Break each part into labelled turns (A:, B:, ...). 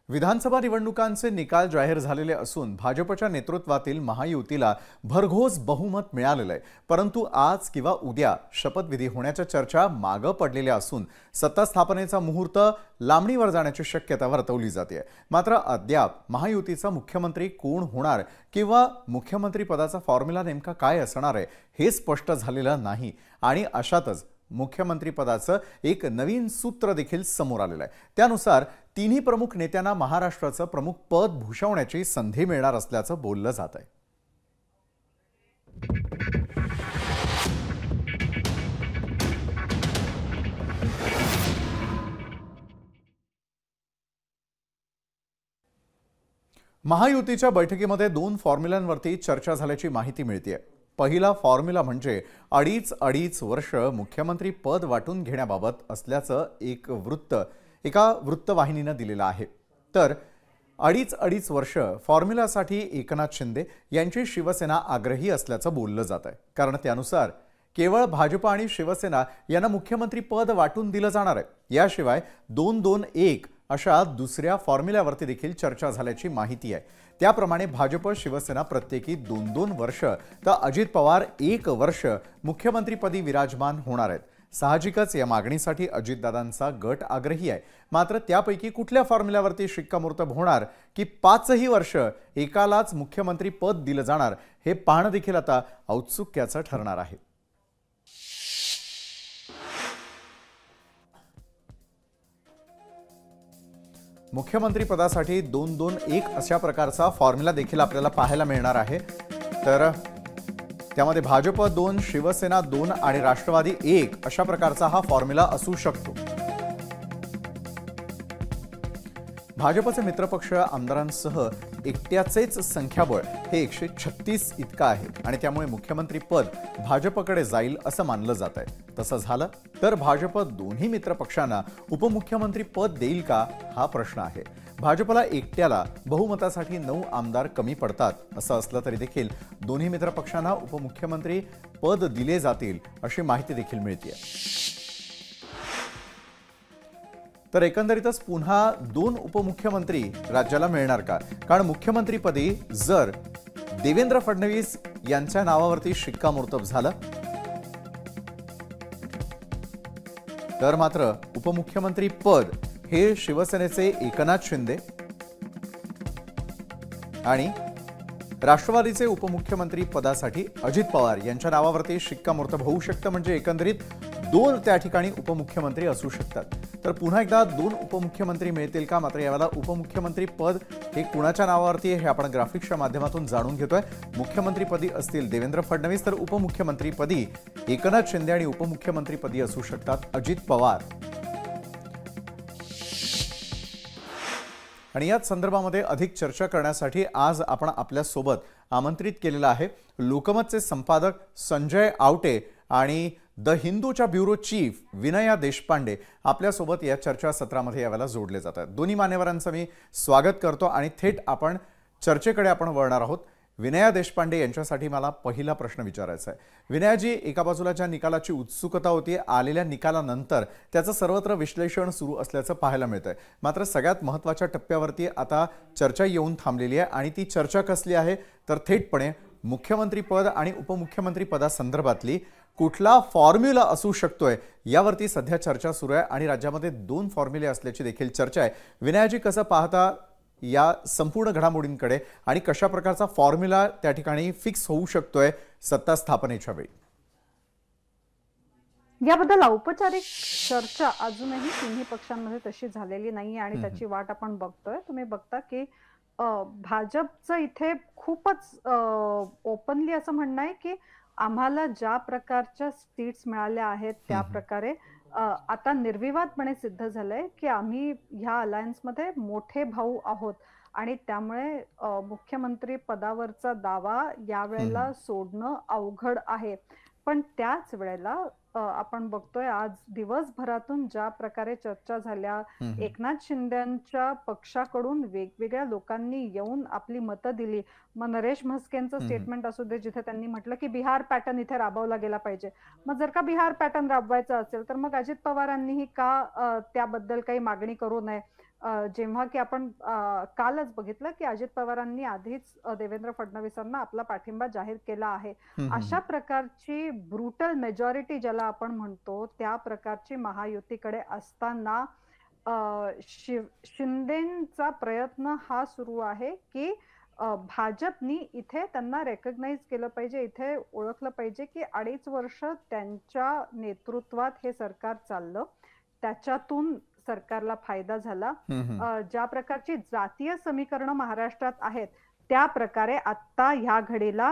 A: विधानसभा निवडणुकांचे निकाल जाहीर झालेले असून भाजपच्या नेतृत्वातील महायुतीला भरघोस बहुमत मिळालेले आहे। परंतु आज किंवा उद्या शपथविधी होण्याच्या चर्चा मागे पडलेल्या असून सत्ता स्थापनेचा मुहूर्त लांबणीवर जाण्याची शक्यता वर्तवली जाते। मात्र अद्याप महायुतीचा मुख्यमंत्री कोण होणार किंवा मुख्यमंत्री पदाचा फॉर्म्युला नेमका काय असणार आहे हे स्पष्ट झालेलं नाही आणि अशातच मुख्यमंत्री पदाचं एक नवीन सूत्र देखील समोर आलेलं आहे। त्यानुसार तिन्ही प्रमुख नेत्यांना महाराष्ट्राचं प्रमुख पद भूषवण्याची संधी मिळणार असल्याचं बोललं जात आहे। महायुतीच्या बैठकीमध्ये दोन फॉर्म्युलांवरती चर्चा झाल्याची माहिती मिळते। पहिला फॉर्म्युला म्हणजे अडीच वर्ष मुख्यमंत्री पद वाटून घेण्याबाबत असल्याचं एका वृत्तवाहिनीने दिलेलं आहे। तर अडीच वर्ष फॉर्म्युलासाठी एकनाथ शिंदे यांची शिवसेना आग्रही असल्याचं बोललं जात आहे, कारण त्यानुसार केवळ भाजप आणि शिवसेना यांना मुख्यमंत्री पद वाटून दिलं जाणार आहे। याशिवाय 2-2-1 अशा दुसऱ्या फॉर्म्युल्यावरती देखील चर्चा झाल्याची माहिती आहे। त्याप्रमाणे भाजप शिवसेना प्रत्येकी 2-2 वर्ष तर अजित पवार 1 वर्ष मुख्यमंत्रीपदी विराजमान होणार आहेत। साहजिकच या मागणीसाठी अजितदादांचा गट आग्रही आहे। मात्र त्यापैकी कुठल्या फॉर्म्युल्यावरती शिक्कामोर्तब होणार की 5ही वर्ष एकालाच मुख्यमंत्री पद दिलं जाणार हे पाहणं देखील आता औत्सुक्याचं ठरणार आहे। मुख्यमंत्री पदासाठी 2-2-1 अशा प्रकारचा फॉर्म्युला देखील आपल्याला पाहायला मिळणार आहे। तर त्यामध्ये भाजप 2, शिवसेना 2 आणि राष्ट्रवादी 1 अशा प्रकारचा हा फॉर्म्युला असू शकतो। भाजपचे मित्रपक्ष आमदारांसह एकट्याचेच संख्याबळ हे 136 इतका आहे आणि त्यामुळे मुख्यमंत्री पद भाजपकडे जाईल असं मानलं जात आहे। तसं झालं तर भाजप दोन्ही मित्रपक्षांना उपमुख्यमंत्री पद देईल का हा प्रश्न आहे। भाजपला एकट्याला बहुमतासाठी 9 आमदार कमी पडतात। असं असलं तरी देखील दोन्ही मित्रपक्षांना उपमुख्यमंत्री पद दिले जातील अशी माहिती देखील मिळते। तर एकंदरीतच पुन्हा 2 उपमुख्यमंत्री राज्याला मिळणार का? कारण मुख्यमंत्रीपदी जर देवेंद्र फडणवीस यांच्या नावावरती शिक्कामोर्तब झालं तर मात्र उपमुख्यमंत्री पद हे शिवसेनेचे एकनाथ शिंदे आणि राष्ट्रवादीचे उपमुख्यमंत्री पदासाठी अजित पवार यांच्या नावावरती शिक्कामोर्तब होऊ शकतं। म्हणजे एकंदरीत 2 त्या ठिकाणी उपमुख्यमंत्री असू शकतात। तर पुन्हा एकदा 2 उपमुख्यमंत्री मिळतील का? मात्र यावेळेला उपमुख्यमंत्री पद हे कुणाच्या नावावरती आहे हे आपण ग्राफिक्सच्या माध्यमातून जाणून घेतोय। मुख्यमंत्रीपदी असतील देवेंद्र फडणवीस तर उपमुख्यमंत्रीपदी एकनाथ शिंदे आणि उपमुख्यमंत्रीपदी असू शकतात अजित पवार। आणि याच संदर्भामध्ये अधिक चर्चा करण्यासाठी आज आपण आपल्या सोबत आमंत्रित केलेलं आहे लोकमतचे संपादक संजय आवटे आणि द हिंदूच्या ब्युरो चीफ विनया देशपांडे आपल्या सोबत या चर्चा सत्रामध्ये यावेळेला जोडले जातात। दोन्ही मान्यवरांचं मी स्वागत करतो आणि थेट आपण चर्चेकडे वळणार आहोत। विनया देशपांडे यांच्यासाठी मला पहिला प्रश्न विचारायचा आहे। विनयाजी, एका बाजूला ज्या निकालाची उत्सुकता होती, आलेल्या निकालानंतर त्याचं सर्वत्र विश्लेषण सुरू असल्याचं पाहायला मिळतंय। मात्र सगळ्यात महत्त्वाच्या टप्प्यावरती आता चर्चा येऊन थांबलेली आहे आणि ती चर्चा कसली आहे तर थेटपणे मुख्यमंत्री पद आणि उपमुख्यमंत्री पदासंदर्भातली कुठला फॉर्म्युला असू शकतोय यावरती सध्या चर्चा सुरू आहे आणि राज्यामध्ये 2 फॉर्म्युले असल्याची देखील चर्चा आहे। विनयाजी, कसं पाहता या संपूर्ण घडामोडींकडे आणि कशा प्रकारचा फॉर्म्युला त्या ठिकाणी फिक्स होऊ शकतोय सत्ता स्थापनेच्या वेळी?
B: याबद्दल औपचारिक चर्चा अजूनही तिन्ही पक्षांमध्ये तशी झालेली नाहीये आणि त्याची वाट आपण बघतोय। तुम्ही बघता की भाजपचं इथे खूपच ओपनली असं म्हणणं आहे की आम्हाला ज्या प्रकारच्या सीट्स मिळाल्या आहेत त्या प्रकारे आता निर्विवादपणे सिद्ध झालंय की आम्ही ह्या अलायन्स मध्ये मोठे भाऊ आहोत आणि त्यामुळे मुख्यमंत्री पदावरचा दावा यावेळेला सोडणं अवघड आहे। पण त्याच वेळेला आपण बघतोय आज दिवसभरातून ज्या प्रकारे चर्चा झाल्या, एकनाथ शिंदेंच्या पक्षाकडून वेगवेगळ्या लोकांनी येऊन आपली मतं दिली। मग नरेश म्हस्केंचं स्टेटमेंट असू दे जिथे त्यांनी म्हटलं की बिहार पॅटर्न इथे राबवला गेला पाहिजे। मग जर का बिहार पॅटर्न राबवायचा असेल तर मग अजित पवारांनीही का त्याबद्दल काही मागणी करू नये? जेव्हा की आपण कालच बघितलं की अजित पवारांनी आधीच देवेंद्र फडणवीसांना आपला पाठिंबा जाहीर केला आहे. अशा प्रकारची ब्रुटल मेजॉरिटी ज्याला आपण म्हणतो त्या प्रकारची महायुतीकडे असताना शिंदेचा प्रयत्न हा सुरू आहे की भाजपनी इथे त्यांना रेकग्नाइज केलं पाहिजे, इथे ओळखलं पाहिजे की 2.5 वर्ष त्यांच्या नेतृत्वात हे सरकार चाललं, त्याच्यातून सरकारला फायदा झाला. ज्या प्रकारची जातीय समीकरणं महाराष्ट्रात आहेत त्या प्रकारे आता ह्या घडीला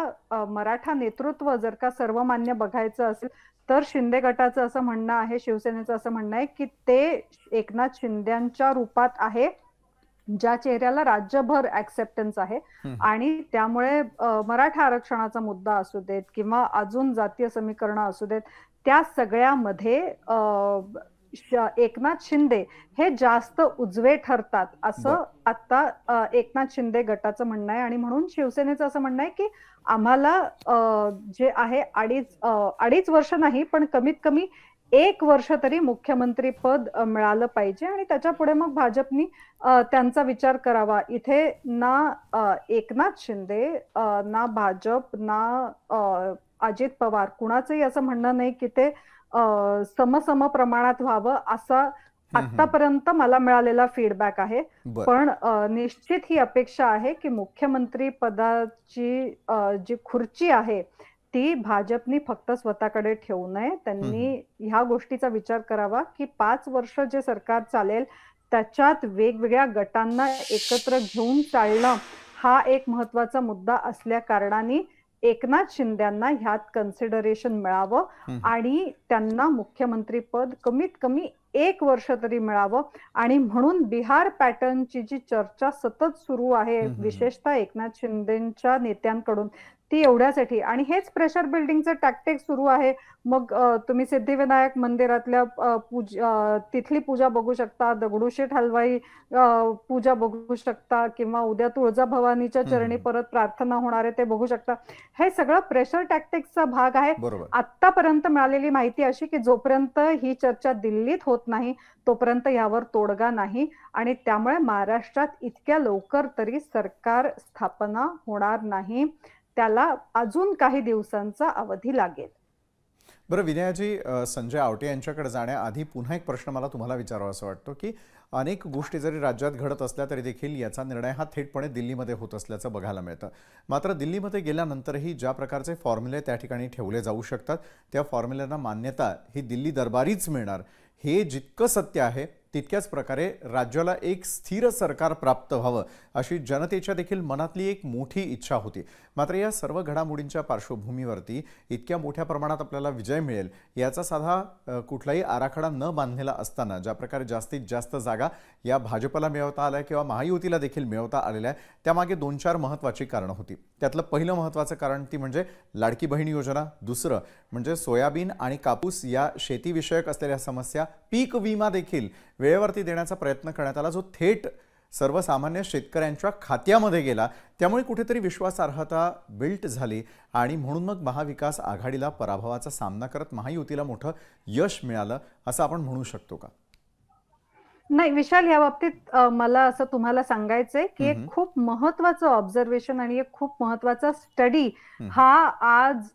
B: मराठा नेतृत्व जर का सर्वमान्य बघायचं असेल तर शिंदे गटाचं असं म्हणणं आहे, शिवसेनेचं असं म्हणणं आहे की ते एकनाथ शिंदेच्या रूपात आहे ज्या चेहऱ्याला राज्यभर ऍक्सेप्टन्स आहे. आणि त्यामुळे मराठा आरक्षणाचा मुद्दा असू देत किंवा अजून जातीय समीकरण असू देत, त्या सगळ्यामध्ये एकनाथ शिंदे हे जास्त उजवे ठरतात असं आता एकनाथ शिंदे गटाचं म्हणणं आहे. आणि म्हणून शिवसेनेचं असं म्हणणं आहे की आम्हाला जे आहे अडीच वर्ष नाही पण कमीत कमी 1 वर्ष तरी मुख्यमंत्री पद मिळालं पाहिजे आणि त्याच्या पुढे मग भाजपनी त्यांचा विचार करावा. इथे ना एकनाथ शिंदे ना भाजप ना अजित पवार कुणाचंही असं म्हणणं नाही की ते सम प्रमाणात व्हावं असा आतापर्यंत मला मिळालेला फीडबॅक आहे. पण निश्चित ही अपेक्षा आहे की मुख्यमंत्री पदाची जी खुर्ची आहे ती भाजपनी फक्त स्वतःकडे ठेवू नये. त्यांनी ह्या गोष्टीचा विचार करावा की 5 वर्ष जे सरकार चालेल त्याच्यात वेगवेगळ्या गटांना एकत्र घेऊन चालणं हा एक महत्वाचा मुद्दा असल्या कारणाने एकनाथ शिंदेंना ह्यात कन्सिडरेशन मिळावं आणि त्यांना मुख्यमंत्री पद कमीत कमी 1 वर्ष तरी मिळावं. आणि म्हणून बिहार पॅटर्नची जी चर्चा सतत सुरू आहे विशेषतः एकनाथ शिंदेच्या नेत्यांकडून ती एवढ्यासाठी आणि हेच प्रेशर बिल्डिंगचं टॅक्टिक सुरू आहे. मग तुम्ही सिद्धिविनायक मंदिरातल्या तिथली पूजा बघू शकता, दगडूशेठ हलवाई पूजा बघू शकता किंवा उद्या तुळजाभवानीच्या चरणी परत प्रार्थना होणार आहे ते बघू शकता. हे सगळं प्रेशर टॅक्टिक्सचा भाग आहे. आतापर्यंत मिळालेली माहिती अशी की जोपर्यंत ही चर्चा दिल्लीत होत नाही तोपर्यंत यावर तोडगा नाही आणि त्यामुळे महाराष्ट्रात इतक्या लवकर तरी सरकार स्थापना होणार नाही. त्याला अजून काही दिवसांचा अवधी लागेल.
A: बरं विनयाजी, संजय आवटे यांच्याकडे जाण्याआधी पुन्हा एक प्रश्न मला तुम्हाला विचारावा असं वाटतो की अनेक गोष्टी जरी राज्यात घडत असल्या तरी देखील याचा निर्णय हा थेटपणे दिल्लीमध्ये होत असल्याचं बघायला मिळतं. मात्र दिल्लीमध्ये गेल्यानंतरही ज्या प्रकारचे फॉर्म्युले त्या ठिकाणी ठेवले जाऊ शकतात त्या फॉर्म्युल्यांना मान्यता ही दिल्ली दरबारीच मिळणार हे जितकं सत्य आहे तितक्याच प्रकारे राज्याला एक स्थिर सरकार प्राप्त व्हावं अशी जनतेच्या देखील मनातली एक मोठी इच्छा होती. मात्र या सर्व घडामोडींच्या पार्श्वभूमीवरती इतक्या मोठ्या प्रमाणात आपल्याला विजय मिळेल याचा साधा कुठलाही आराखडा न बांधलेला असताना ज्या प्रकारे जास्तीत जास्त जागा या भाजपला मिळवता आल्या किंवा महायुतीला देखील मिळवता आलेल्या त्यामागे 2-4 महत्त्वाची कारणं होती. त्यातलं पहिलं महत्त्वाचं कारण ती म्हणजे लाडकी बहीण योजना, दुसरं म्हणजे सोयाबीन आणि कापूस या शेतीविषयक असलेल्या समस्या, पीक विमा देखील वेळेवरती देण्याचा प्रयत्न करण्यात आला जो थेट सर्वसामान्य शेतकऱ्यांच्या खात्यामध्ये गेला. त्यामुळे कुठेतरी विश्वासार्हता बिल्ट झाली आणि म्हणून मग महाविकास आघाडीला पराभवाचा सामना करत महायुतीला मोठं यश मिळालं असं आपण म्हणू शकतो का?
B: नाही विशाल, या बाबतीत मला असं तुम्हाला सांगायचंय की एक खूप महत्वाचं ऑब्झर्वेशन आणि एक खूप महत्वाचा स्टडी हा आज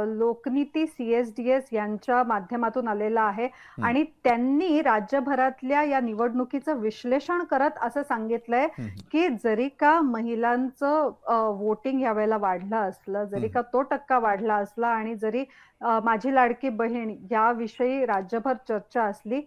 B: लोकनीती CSDS यांच्या माध्यमातून आलेला आहे आणि त्यांनी राज्यभरातल्या या निवडणुकीचं विश्लेषण करत असं सांगितलंय की जरी का महिलांचं वोटिंग यावेळेला वाढलं असलं, जरी का तो टक्का वाढला असला आणि जरी माझी लाडकी बहीण याविषयी राज्यभर चर्चा असली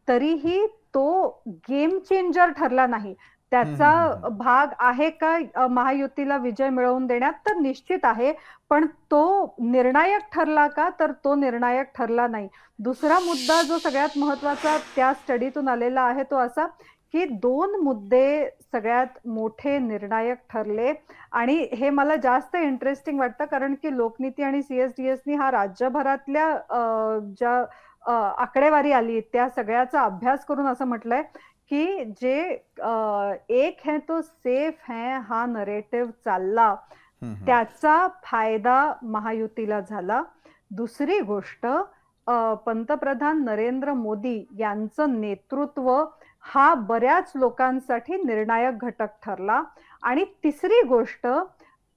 B: तरीही तो गेम चेंजर ठरला नाही. त्याचा भाग आहे का महायुतीला विजय मिळवून देण्यात? तर निश्चित आहे. पण तो निर्णायक ठरला का? तर तो निर्णायक ठरला नाही. दुसरा मुद्दा जो सगळ्यात महत्वाचा त्या स्टडीतून आलेला आहे तो असा की 2 मुद्दे सगळ्यात मोठे निर्णायक ठरले आणि हे मला जास्त इंटरेस्टिंग वाटतं कारण की लोकनीती आणि CSDSनी हा राज्यभरातल्या ज्या आकडेवारी आली त्या सगळ्याचा अभ्यास करून असं म्हटलंय की जे एक है तो सेफ है हा नरेटिव्ह चालला त्याचा फायदा महायुतीला झाला. दुसरी गोष्ट पंतप्रधान नरेंद्र मोदी यांचं नेतृत्व हा बऱ्याच लोकांसाठी निर्णायक घटक ठरला. आणि तिसरी गोष्ट,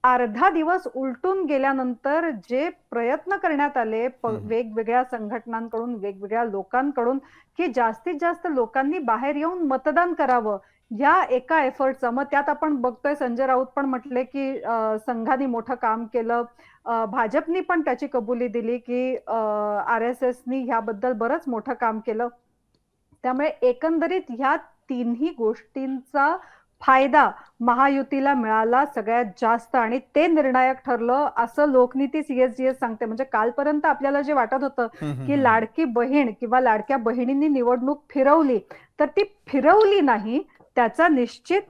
B: अर्धा दिवस उलटून गेल्यानंतर जे प्रयत्न करण्यात आले वेगवेगळ्या संघटनांकडून, वेगवेगळ्या लोकांकडून, की जास्तीत जास्त लोकांनी बाहेर येऊन मतदान करावं, या एका एफर्टचा, मग त्यात आपण बघतोय संजय राऊत पण म्हटले की संघाने मोठं काम केलं. भाजपनी पण त्याची कबुली दिली की RSSनी ह्याबद्दल बरंच मोठं काम केलं. त्यामुळे एकंदरीत ह्या तिन्ही गोष्टींचा फायदा महायुतीला मिळाला सगळ्यात जास्त, आणि ते निर्णायक ठरलं असं लोकनीती CSDS सांगते. म्हणजे कालपर्यंत आपल्याला जे वाटत होतं की लाडकी बहीण किंवा लाडक्या बहिणींनी निवडणूक फिरवली, तर ती फिरवली नाही. त्याचा निश्चित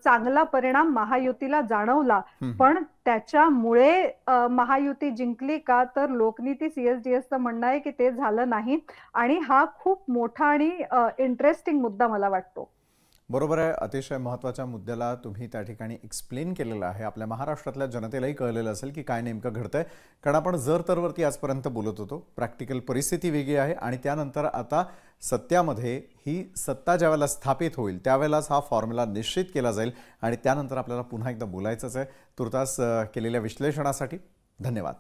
B: चांगला परिणाम महायुतीला जाणवला. पण त्याच्यामुळे महायुती जिंकली का, तर लोकनीती CSDSचं म्हणणं आहे की ते झालं नाही. आणि हा खूप मोठा आणि इंटरेस्टिंग मुद्दा मला वाटतो.
A: बरोबर आहे. अतिशय महत्त्वाच्या मुद्द्याला तुम्ही त्या ठिकाणी एक्सप्लेन केलेलं आहे. आपल्या महाराष्ट्रातल्या जनतेलाही कळलेलं असेल की काय नेमकं घडतंय, कारण आपण जर तरवरती आजपर्यंत बोलत होतो. प्रॅक्टिकल परिस्थिती वेगळी आहे आणि त्यानंतर आता सत्यामध्ये ही सत्ता ज्यावेळेला स्थापित होईल त्यावेळेलाच हा फॉर्म्युला निश्चित केला जाईल आणि त्यानंतर आपल्याला पुन्हा एकदा बोलायचंच आहे. तुर्तास केलेल्या विश्लेषणासाठी धन्यवाद.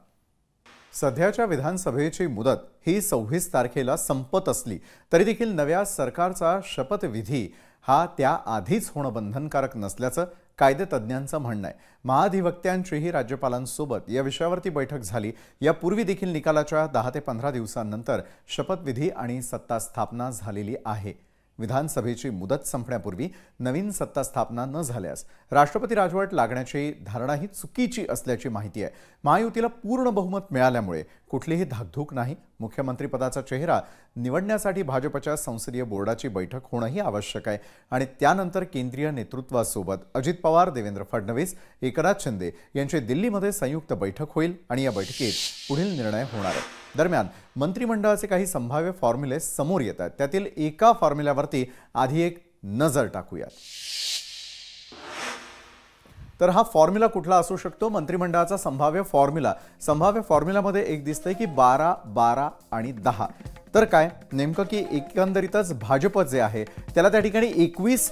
A: सध्याच्या विधानसभेची मुदत ही 26 तारखेला संपत असली तरी देखील नव्या सरकारचा शपथविधी हा त्या आधीच होणं बंधनकारक नसल्याचं कायदेतज्ञांचं म्हणणं आहे. महाधिवक्त्यांचीही राज्यपालांसोबत या विषयावरती बैठक झाली. यापूर्वी देखील निकालाच्या 10 ते 15 दिवसांनंतर शपथविधी आणि सत्ता स्थापना झालेली आहे. विधानसभेची मुदत संपण्यापूर्वी नवीन सत्ता स्थापना न झाल्यास राष्ट्रपती राजवट लागण्याची धारणा ही चुकीची असल्याची माहिती आहे. महायुतीला पूर्ण बहुमत मिळाल्यामुळे कुठलीही धाकधूक नाही. मुख्यमंत्रीपदाचा चेहरा निवडण्यासाठी भाजपच्या संसदीय बोर्डाची बैठक होणंही आवश्यक आहे आणि त्यानंतर केंद्रीय नेतृत्वासोबत अजित पवार, देवेंद्र फडणवीस, एकनाथ शिंदे यांची दिल्लीमध्ये संयुक्त बैठक होईल आणि या बैठकीत पुढील निर्णय होणार आहे. दरम्यान मंत्रिमंडळाचे काही संभाव्य फॉर्म्युले समोर येतात. त्यातील एका फॉर्म्युल्यावरती आधी एक नजर टाकूया. तर हा फॉर्म्युला कुठला असू शकतो? मंत्रिमंडळाचा संभाव्य फॉर्म्युलामध्ये एक दिसतंय की 12, 12 आणि 10. तर काय नेमकं की एकंदरीतच भाजप जे आहे त्याला त्या ठिकाणी 21,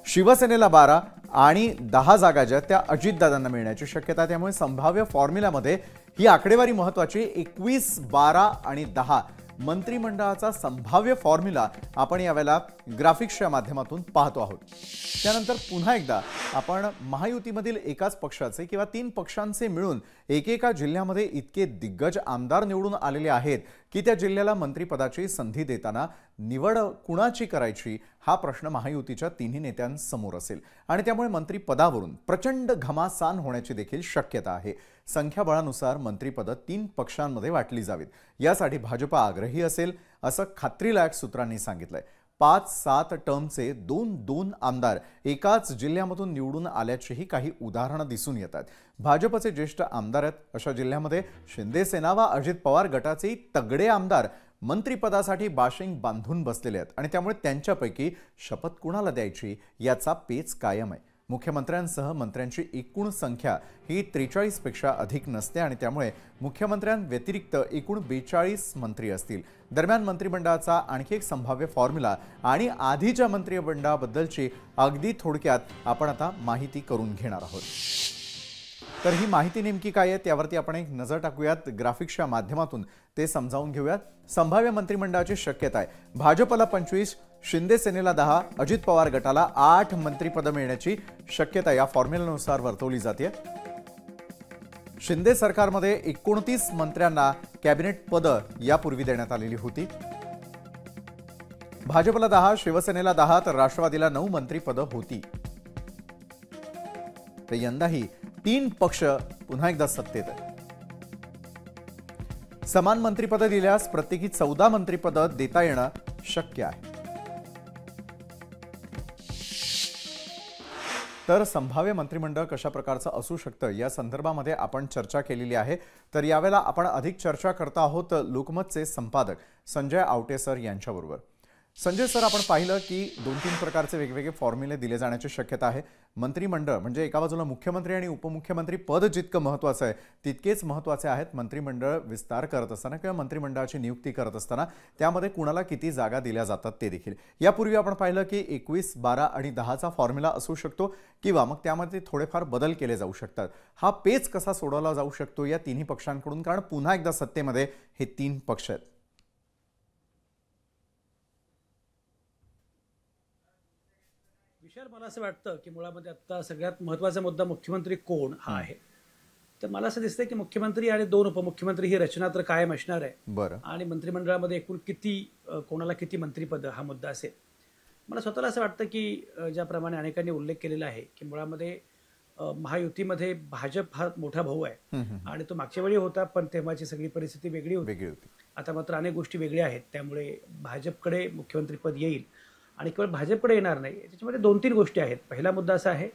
A: शिवसेनेला 12 आणि 10 जागा ज्या त्या अजितदादांना मिळण्याची शक्यता. त्यामुळे संभाव्य फॉर्म्युल्यामध्ये ही आकडेवारी महत्त्वाची. 21, 12 आणि 10 मंत्रिमंडळाचा संभाव्य फॉर्म्युला आपण यावेळेला ग्राफिक्सच्या माध्यमातून पाहतो आहोत. त्यानंतर पुन्हा एकदा आपण महायुतीमधील एकाच पक्षाचे किंवा 3 पक्षांचे मिळून एकेका जिल्ह्यामध्ये इतके दिग्गज आमदार निवडून आलेले आहेत की त्या जिल्ह्याला मंत्रिपदाची संधी देताना निवड कुणाची करायची हा प्रश्न महायुतीच्या तिन्ही नेत्यांसमोर असेल आणि त्यामुळे मंत्रिपदावरून प्रचंड घमासान होण्याची देखील शक्यता आहे. संख्याबळानुसार मंत्रिपद 3 पक्षांमध्ये वाटली जावीत यासाठी भाजप आग्रही असेल असं खात्रीलायक सूत्रांनी सांगितलंय. 5-7 टर्मचे 2-2 आमदार एकाच जिल्ह्यामधून निवडून आल्याचीही काही उदाहरणं दिसून येतात. भाजपचे ज्येष्ठ आमदार आहेत अशा जिल्ह्यामध्ये शिंदे सेना व अजित पवार गटाचे तगडे आमदार मंत्रिपदासाठी बाशिंग बांधून बसलेले आहेत आणि त्यामुळे त्यांच्यापैकी शपथ कुणाला द्यायची याचा पेच कायम आहे. मुख्यमंत्र्यांसह मंत्र्यांची एकूण संख्या ही 43 पेक्षा अधिक नसते आणि त्यामुळे मुख्यमंत्र्यांव्यतिरिक्त एकूण 42 मंत्री असतील. दरम्यान मंत्रिमंडळाचा आणखी एक संभाव्य फॉर्म्युला आणि आधीच्या मंत्रिमंडळाबद्दलची अगदी थोडक्यात आपण आता माहिती करून घेणार आहोत. तर ही माहिती नेमकी काय आहे त्यावरती आपण एक नजर टाकूयात. ग्राफिक्सच्या माध्यमातून ते समजावून घेऊयात. संभाव्य मंत्रिमंडळाची शक्यता आहे भाजपला 25, शिंदे सेनेला 10, अजित पवार गटाला 8 मंत्रिपद मिळण्याची शक्यता या फॉर्म्युल्यानुसार वर्तवली जाते. शिंदे सरकारमध्ये 29 मंत्र्यांना कॅबिनेट पद यापूर्वी देण्यात आलेली होती. भाजपला 10, शिवसेनेला 10 तर राष्ट्रवादीला 9 मंत्रिपद होती. तर यंदाही 3 पक्ष पुन्हा एकदा सत्तेत आहेत. समान मंत्रिपद दिल्यास प्रत्येकी 14 मंत्रिपद देता येणं शक्य आहे. तर संभाव्य मंत्रिमंडळ कशा प्रकारचं असू शकतं या संदर्भामध्ये आपण चर्चा केलेली आहे. तर यावेळेला आपण अधिक चर्चा करता आहोत लोकमतचे संपादक संजय आवटे सर यांच्याबरोबर. संजय सर, आपण पाहिलं की 2-3 प्रकारचे वेगवेगळे फॉर्म्युले दिले जाण्याची शक्यता आहे. मंत्रिमंडळ म्हणजे एका बाजूला मुख्यमंत्री आणि उपमुख्यमंत्री पद जितकं महत्त्वाचं आहे तितकेच महत्त्वाचे आहेत मंत्रिमंडळ विस्तार करत असताना किंवा मंत्रिमंडळाची नियुक्ती करत असताना त्यामध्ये कुणाला किती जागा दिल्या जातात ते देखील. यापूर्वी आपण पाहिलं की 21, 12 आणि 10चा फॉर्म्युला असू शकतो किंवा मग त्यामध्ये थोडेफार बदल केले जाऊ शकतात. हा पेच कसा सोडवला जाऊ शकतो या तिन्ही पक्षांकडून, कारण पुन्हा एकदा सत्तेमध्ये हे 3 पक्ष आहेत.
C: विशाल, मला असं वाटतं की मुळामध्ये आता सगळ्यात महत्त्वाचा मुद्दा मुख्यमंत्री कोण हा आहे. तर मला असं दिसतंय की मुख्यमंत्री आणि 2 उपमुख्यमंत्री ही रचना तर कायम असणार आहे.
A: बरं.
C: आणि मंत्रिमंडळामध्ये एकूण किती कोणाला किती मंत्रिपद हा मुद्दा असेल. मला स्वतःला असं वाटतं की ज्याप्रमाणे अनेकांनी उल्लेख केलेला आहे की मुळामध्ये महायुतीमध्ये भाजप हा मोठा भाऊ आहे आणि तो मागच्या वेळी होता, पण तेव्हाची सगळी परिस्थिती वेगळी होती. आता मात्र अनेक गोष्टी वेगळ्या आहेत, त्यामुळे भाजपकडे मुख्यमंत्रीपद येईल. आणि केवळ भाजपकडे येणार नाही, त्याच्यामध्ये 2-3 गोष्टी आहेत. पहिला मुद्दा असा आहे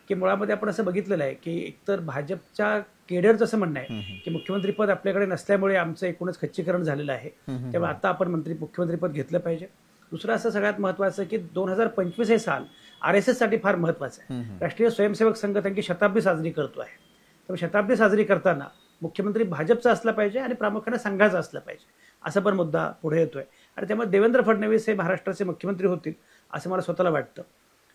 C: की मुळामध्ये आपण असं बघितलेलं आहे की एकतर भाजपच्या केडरचं असं म्हणणं आहे की मुख्यमंत्रीपद आपल्याकडे नसल्यामुळे आमचं एकूणच खच्चीकरण झालेलं आहे, त्यामुळे आता आपण मुख्यमंत्रीपद घेतलं पाहिजे. दुसरं असं सगळ्यात महत्त्वाचं की 2025 हे साल RSS साठी फार महत्त्वाचं आहे. राष्ट्रीय स्वयंसेवक संघ त्यांची शताब्दी साजरी करतो आहे. त्यामुळे शताब्दी साजरी करताना मुख्यमंत्री भाजपचा असला पाहिजे आणि प्रामुख्याने संघाचा असला पाहिजे, असा पण मुद्दा पुढे येतोय. आणि त्यामुळे देवेंद्र फडणवीस हे महाराष्ट्राचे मुख्यमंत्री होतील असं मला स्वतःला वाटतं.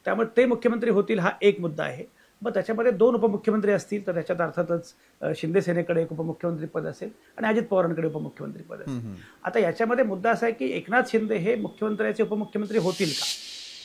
C: त्यामुळे ते मुख्यमंत्री होतील हा एक मुद्दा आहे. मग त्याच्यामध्ये 2 उपमुख्यमंत्री असतील तर त्याच्यात अर्थातच शिंदे सेनेकडे एक उपमुख्यमंत्री पद असेल आणि अजित पवारांकडे उपमुख्यमंत्री पद असेल. आता याच्यामध्ये मुद्दा असा आहे की एकनाथ शिंदे हे मुख्यमंत्र्याचे उपमुख्यमंत्री होतील का,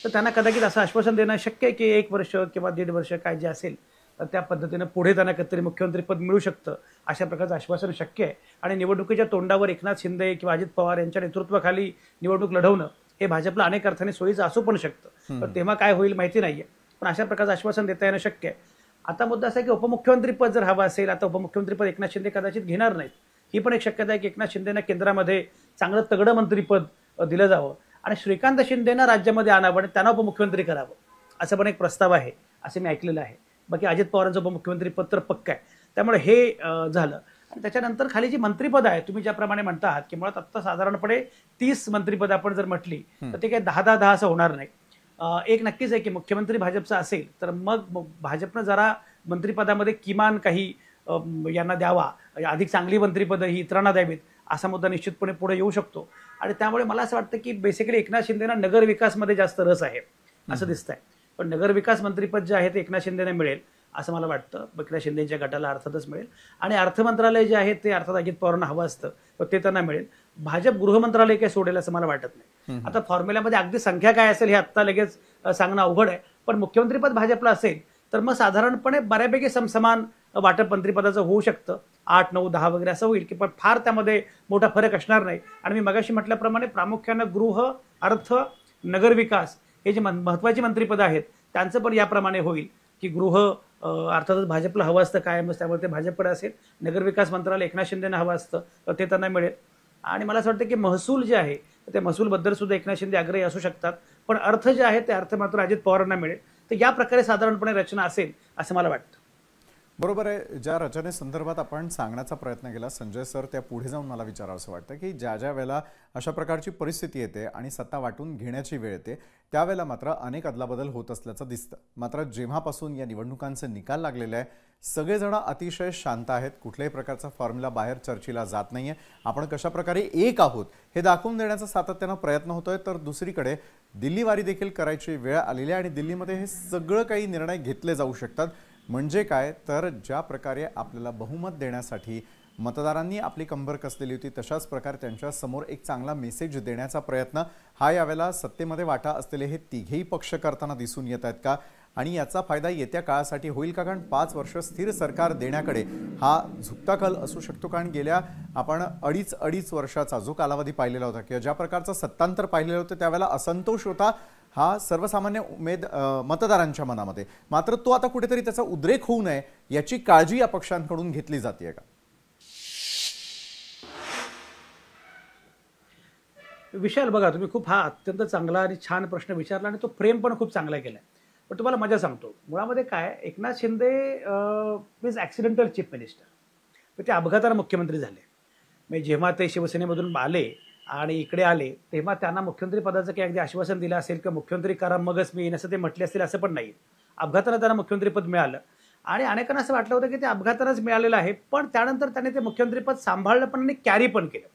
C: तर त्यांना कदाचित असं आश्वासन देणं शक्य आहे की 1 वर्ष किंवा 1.5 वर्ष काय जे असेल तर त्या पद्धतीनं पुढे त्यांना कधीतरी मुख्यमंत्रीपद मिळू शकतं, अशा प्रकारचं आश्वासन शक्य आहे. आणि निवडणुकीच्या तोंडावर एकनाथ शिंदे किंवा अजित पवार यांच्या नेतृत्वाखाली निवडणूक लढवणं हे भाजपला अनेक अर्थाने सोयीचं असू पण शकतं. तर तेव्हा काय होईल माहिती नाहीये, पण अशा प्रकारचं आश्वासन देता येणं शक्य आहे. आता मुद्दा असा आहे की उपमुख्यमंत्रीपद जर हवं असेल, आता उपमुख्यमंत्रीपद एकनाथ शिंदे कदाचित घेणार नाहीत. ही पण एक शक्यता आहे की एकनाथ शिंदेना केंद्रामध्ये चांगलं तगडं मंत्रीपद दिलं जावं आणि श्रीकांत शिंदेना राज्यामध्ये आणावं आणि त्यांना उपमुख्यमंत्री करावं, असं पण एक प्रस्ताव आहे असं मी ऐकलेलं आहे. बाकी अजित पवारांचं उपमुख्यमंत्रीपद तर पक्क आहे. त्यामुळे हे झालं. आणि त्याच्यानंतर खाली जी मंत्रिपद आहे, तुम्ही ज्याप्रमाणे म्हणता आहात की मुळात आत्ता साधारणपणे 30 मंत्रिपद आपण जर म्हटली तर ते काही 10-10 असं होणार नाही. एक नक्कीच आहे की मुख्यमंत्री भाजपचा असेल तर मग भाजपनं जरा मंत्रिपदामध्ये किमान काही यांना द्यावा, अधिक चांगली मंत्रिपदं ही इतरांना द्यावीत, असा मुद्दा निश्चितपणे पुढे येऊ शकतो. आणि त्यामुळे मला असं वाटतं की बेसिकली एकनाथ शिंदेना नगर विकासमध्ये जास्त रस आहे असं दिसतंय. पण नगर विकास मंत्रिपद जे आहे ते एकनाथ शिंदेना मिळेल असं मला वाटतं. एकनाथ शिंदेच्या गटाला अर्थातच मिळेल. आणि अर्थ मंत्रालय जे आहे ते अर्थात अजित पवारांना हवं असतं तर ते त्यांना मिळेल. भाजप गृह मंत्रालय काही सोडेल असं मला वाटत नाही. आता फॉर्म्युल्यामध्ये अगदी संख्या काय असेल हे आत्ता लगेच सांगणं अवघड आहे, पण मुख्यमंत्रीपद भाजपला असेल तर मग साधारणपणे बऱ्यापैकी समसमान वाटप मंत्रिपदाचं होऊ शकतं. 8, 9, 10 वगैरे असं होईल की पण फार त्यामध्ये मोठा फरक असणार नाही. आणि मी मगाशी म्हटल्याप्रमाणे प्रामुख्यानं गृह, अर्थ, नगर विकास हे जे महत्त्वाची मंत्रिपदं आहेत त्यांचं पण याप्रमाणे होईल की गृह अर्थातच भाजपला हवं असतं कायमच, त्यामुळे ते भाजपकडे असेल. नगरविकास मंत्रालय एकनाथ शिंदेना हवं असतं तर ते त्यांना मिळेल. आणि मला असं वाटतं की महसूल जे आहे ते महसूलबद्दल सुद्धा एकनाथ शिंदे आग्रही असू शकतात, पण अर्थ जे आहे ते अर्थ मात्र अजित पवारांना मिळेल. तर या प्रकारे साधारणपणे रचना असेल असं मला वाटतं.
A: बरोबर आहे. ज्या रचनेसंदर्भात आपण सांगण्याचा प्रयत्न केला संजय सर, त्या पुढे जाऊन मला विचारावंसं वाटतं की ज्या वेळेला अशा प्रकारची परिस्थिती येते आणि सत्ता वाटून घेण्याची वेळ येते त्यावेळेला मात्र अनेक अदलाबदल होत असल्याचं दिसतं. मात्र जेव्हापासून या निवडणुकांचे निकाल लागलेले आहे सगळेजण अतिशय शांत आहेत. कुठल्याही प्रकारचा फॉर्म्युला बाहेर चर्चेला जात नाहीये. आपण कशाप्रकारे एक आहोत हे दाखवून देण्याचा सातत्यानं प्रयत्न होतोय. तर दुसरीकडे दिल्लीवारी देखील करायची वेळ आलेली आहे आणि दिल्लीमध्ये हे सगळं काही निर्णय घेतले जाऊ शकतात. म्हणजे काय तर ज्या प्रकारे आपल्याला बहुमत देण्यासाठी मतदारांनी आपली कंबर कसलेली होती तशाच प्रकारे त्यांच्या समोर एक चांगला मेसेज देण्याचा प्रयत्न हा यावेळेला सत्तेमध्ये वाटा असलेले हे तिघेही पक्ष करताना दिसून येत आहेत का, आणि याचा फायदा येत्या काळासाठी होईल का? कारण 5 वर्ष स्थिर सरकार देण्याकडे हा झुकता कल असू शकतो. कारण गेल्या आपण अडीच वर्षाचा जो कालावधी पाहिलेला होता किंवा ज्या प्रकारचं सत्तांतर पाहिलेलं होतं त्यावेळेला असंतोष होता हा सर्वसामान्य मतदारांच्या मनामध्ये. मात्र तो आता कुठेतरी त्याचा उद्रेक होऊ नये याची काळजी या पक्षांकडून घेतली जाते का?
C: विशाल, बघा तुम्ही खूप हा अत्यंत चांगला आणि छान प्रश्न विचारला आणि तो फ्रेम पण खूप चांगला केलाय. पण तुम्हाला मजा सांगतो, मुळामध्ये काय Eknath Shinde means accidental chief minister, ते अपघाताने मुख्यमंत्री झाले. म्हणजे जेव्हा ते शिवसेनेमधून आले आणि इकडे आले तेव्हा त्यांना मुख्यमंत्री पदाचं काही अगदी आश्वासन दिलं असेल किंवा मुख्यमंत्री करा मगच मी येईन असं ते म्हटले असतील असं पण नाही. अपघातानं त्यांना मुख्यमंत्रीपद मिळालं आणि अनेकांना असं वाटलं होतं की ते अपघातानंच मिळालेलं आहे, पण त्यानंतर त्यांनी ते मुख्यमंत्रीपद सांभाळलं पण आणि कॅरी पण केलं.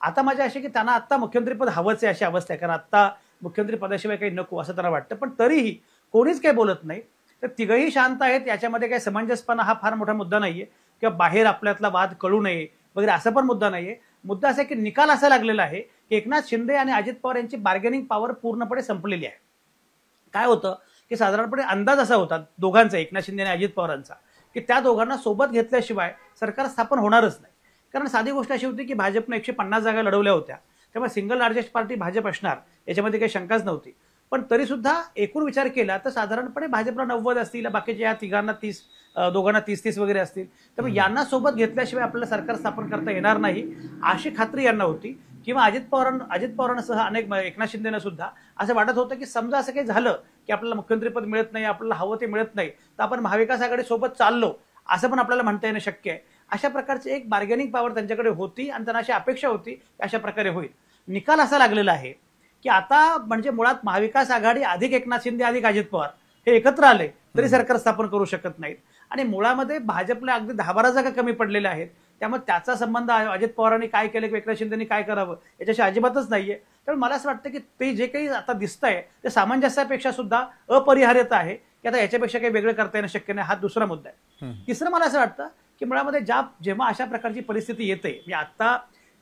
C: आता माझ्या अशी की त्यांना आत्ता मुख्यमंत्रीपद हवंच आहे अशी अवस्था आहे, कारण आत्ता मुख्यमंत्री पदाशिवाय काही नको असं त्यांना वाटतं. पण तरीही कोणीच काही बोलत नाही. तर तिघही शांत आहेत. याच्यामध्ये काही समंजसपणा हा फार मोठा मुद्दा नाहीये किंवा बाहेर आपल्यातला वाद कळू नये वगैरे असा पण मुद्दा नाहीये. मुद्दा असा आहे की निकाल असा लागलेला आहे की एकनाथ शिंदे आणि अजित पवार यांची बार्गेनिंग पॉवर पूर्णपणे संपलेली आहे. काय होतं की साधारणपणे अंदाज असा होता दोघांचा, एकनाथ शिंदे आणि अजित पवारांचा, की त्या दोघांना सोबत घेतल्याशिवाय सरकार स्थापन होणारच नाही. कारण साधी गोष्ट अशी होती की भाजपने 150 जागा लढवल्या होत्या, त्यामुळे सिंगल लार्जेस्ट पार्टी भाजप असणार याच्यामध्ये काही शंकाच नव्हती. पण तरी सुद्धा एकूण विचार केला तर साधारणपणे भाजपला 90 असतील, बाकीच्या या तिघांना 30, दोघांना 30 वगैरे असतील. त्यामुळे यांना सोबत घेतल्याशिवाय आपल्याला सरकार स्थापन करता येणार नाही अशी खात्री यांना होती. किंवा अजित पवारांसह अनेक एकनाथ शिंदेना सुद्धा असं वाटत होतं की समजा असं काही झालं की आपल्याला मुख्यमंत्रीपद मिळत नाही, आपल्याला हवं ते मिळत नाही, तर आपण महाविकास आघाडी सोबत चाललो असं पण आपल्याला म्हणता येणं शक्य आहे. अशा प्रकारची एक बार्गेनिंग पॉवर त्यांच्याकडे होती आणि त्यांना अशी अपेक्षा होती की अशा प्रकारे होईल. निकाल असा लागलेला आहे की आता म्हणजे मुळात महाविकास आघाडी अधिक एकनाथ शिंदे अधिक अजित पवार हे एकत्र आले तरी सरकार स्थापन करू शकत नाहीत. आणि मुळामध्ये भाजपला अगदी 10-12 जागा कमी पडलेल्या आहेत. त्यामुळे त्याचा संबंध अजित पवारांनी काय केलं किंवा एकनाथ शिंदेनी काय करावं याच्याशी अजिबातच नाहीये. त्यामुळे मला असं वाटतं की ते जे काही आता दिसतंय ते सामंजस्यापेक्षा सुद्धा अपरिहार्यता आहे की आता याच्यापेक्षा काही वेगळं करता येणं शक्य नाही. हा दुसरा मुद्दा आहे. तिसरं मला असं वाटतं की मुळामध्ये जेव्हा अशा प्रकारची परिस्थिती येते, म्हणजे आता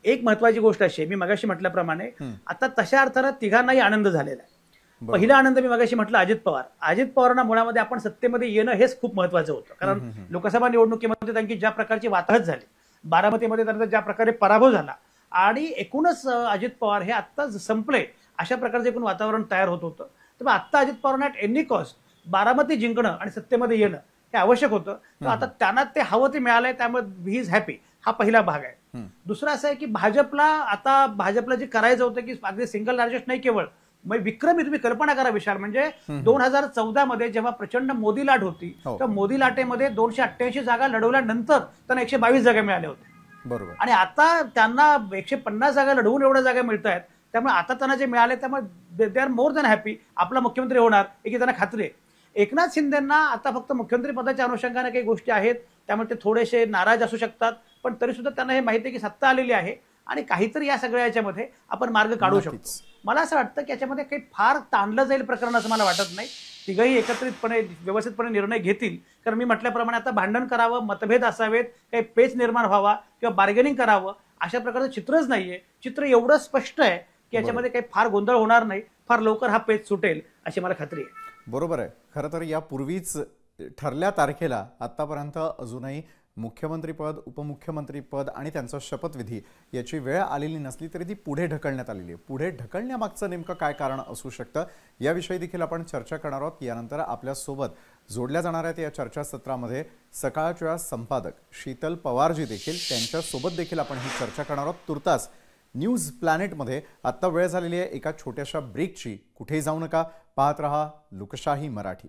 C: एक महत्वाची गोष्ट अशी आहे, मी मगाशी म्हटल्याप्रमाणे आता तशा अर्थानं तिघांनाही आनंद झालेला आहे. पहिला आनंद मी मगाशी म्हटलं अजित पवारांना मुळामध्ये आपण सत्तेमध्ये येणं हेच खूप महत्वाचं होतं. कारण लोकसभा निवडणुकीमध्ये त्यांची ज्या प्रकारची वाताहत झाली, बारामतीमध्ये त्यांचा ज्या प्रकारे पराभव झाला आणि एकूणच अजित पवार हे आत्ता संपले अशा प्रकारचं एकूण वातावरण तयार होत होतं. तर आत्ता अजित पवारांना ॲट एनी कॉस्ट बारामती जिंकणं आणि सत्तेमध्ये येणं हे आवश्यक होतं. तर आता त्यांना ते हवं ते मिळालंय, त्यामुळे ही इज हॅपी. हा पहिला भाग आहे. दुसरा असा आहे की भाजपला जे करायचं होतं की अगदी सिंगल लार्जेस्ट नाही, केवळ विक्रमी तुम्ही कल्पना करा विशाल, म्हणजे 2014 मध्ये जेव्हा प्रचंड मोदी लाट होती तर मोदी लाटेमध्ये 288 जागा लढवल्यानंतर त्यांना 122 जागा मिळाल्या होत्या.
A: बरोबर.
C: आणि आता त्यांना 150 जागा लढवून एवढ्या जागा मिळत आहेत. त्यामुळे आता त्यांना जे मिळाले त्यामुळे they are more than happy. आपला मुख्यमंत्री होणार याची त्यांना खात्री आहे. एकनाथ शिंदेंना आता फक्त मुख्यमंत्री पदाच्या अनुषंगाने काही गोष्टी आहेत, त्यामुळे ते थोडेसे नाराज असू शकतात. पण तरी सुद्धा त्यांना हे माहिती आहे की सत्ता आलेली आहे आणि काहीतरी या सगळ्या याच्यामध्ये आपण मार्ग काढू शकतो. मला असं वाटतं की याच्यामध्ये काही फार ताणलं जाईल प्रकरण असं मला वाटत नाही. तिघही एकत्रितपणे व्यवस्थितपणे निर्णय घेतील. कारण मी म्हटल्याप्रमाणे आता भांडण करावं, मतभेद असावेत, काही पेच निर्माण व्हावा किंवा बार्गेनिंग करावं अशा प्रकारचं चित्रच नाहीये. चित्र एवढं स्पष्ट आहे की याच्यामध्ये काही फार गोंधळ होणार नाही. फार लवकर हा पेच सुटेल अशी मला खात्री आहे.
A: बरोबर आहे. खरं तर यापूर्वीच ठरल्या तारखेला आतापर्यंत अजूनही मुख्यमंत्रीपद, उपमुख्यमंत्रीपद आणि त्यांचा शपथविधी याची वेळ आलेली नसली तरी ती पुढे ढकलण्यात आलेली आहे. पुढे ढकलण्यामागचं नेमकं काय कारण असू शकतं याविषयी देखील आपण चर्चा करणार आहोत. यानंतर आपल्यासोबत जोडल्या जाणार आहेत या चर्चासत्रामध्ये सकाळच्या संपादक शीतल पवारजी देखील, त्यांच्यासोबत देखील आपण ही चर्चा करणार आहोत. तुर्तास न्यूज प्लॅनेटमध्ये आत्ता वेळ झालेली आहे एका छोट्याशा ब्रेकची. कुठेही जाऊ नका, पाहत रहा लोकशाही मराठी.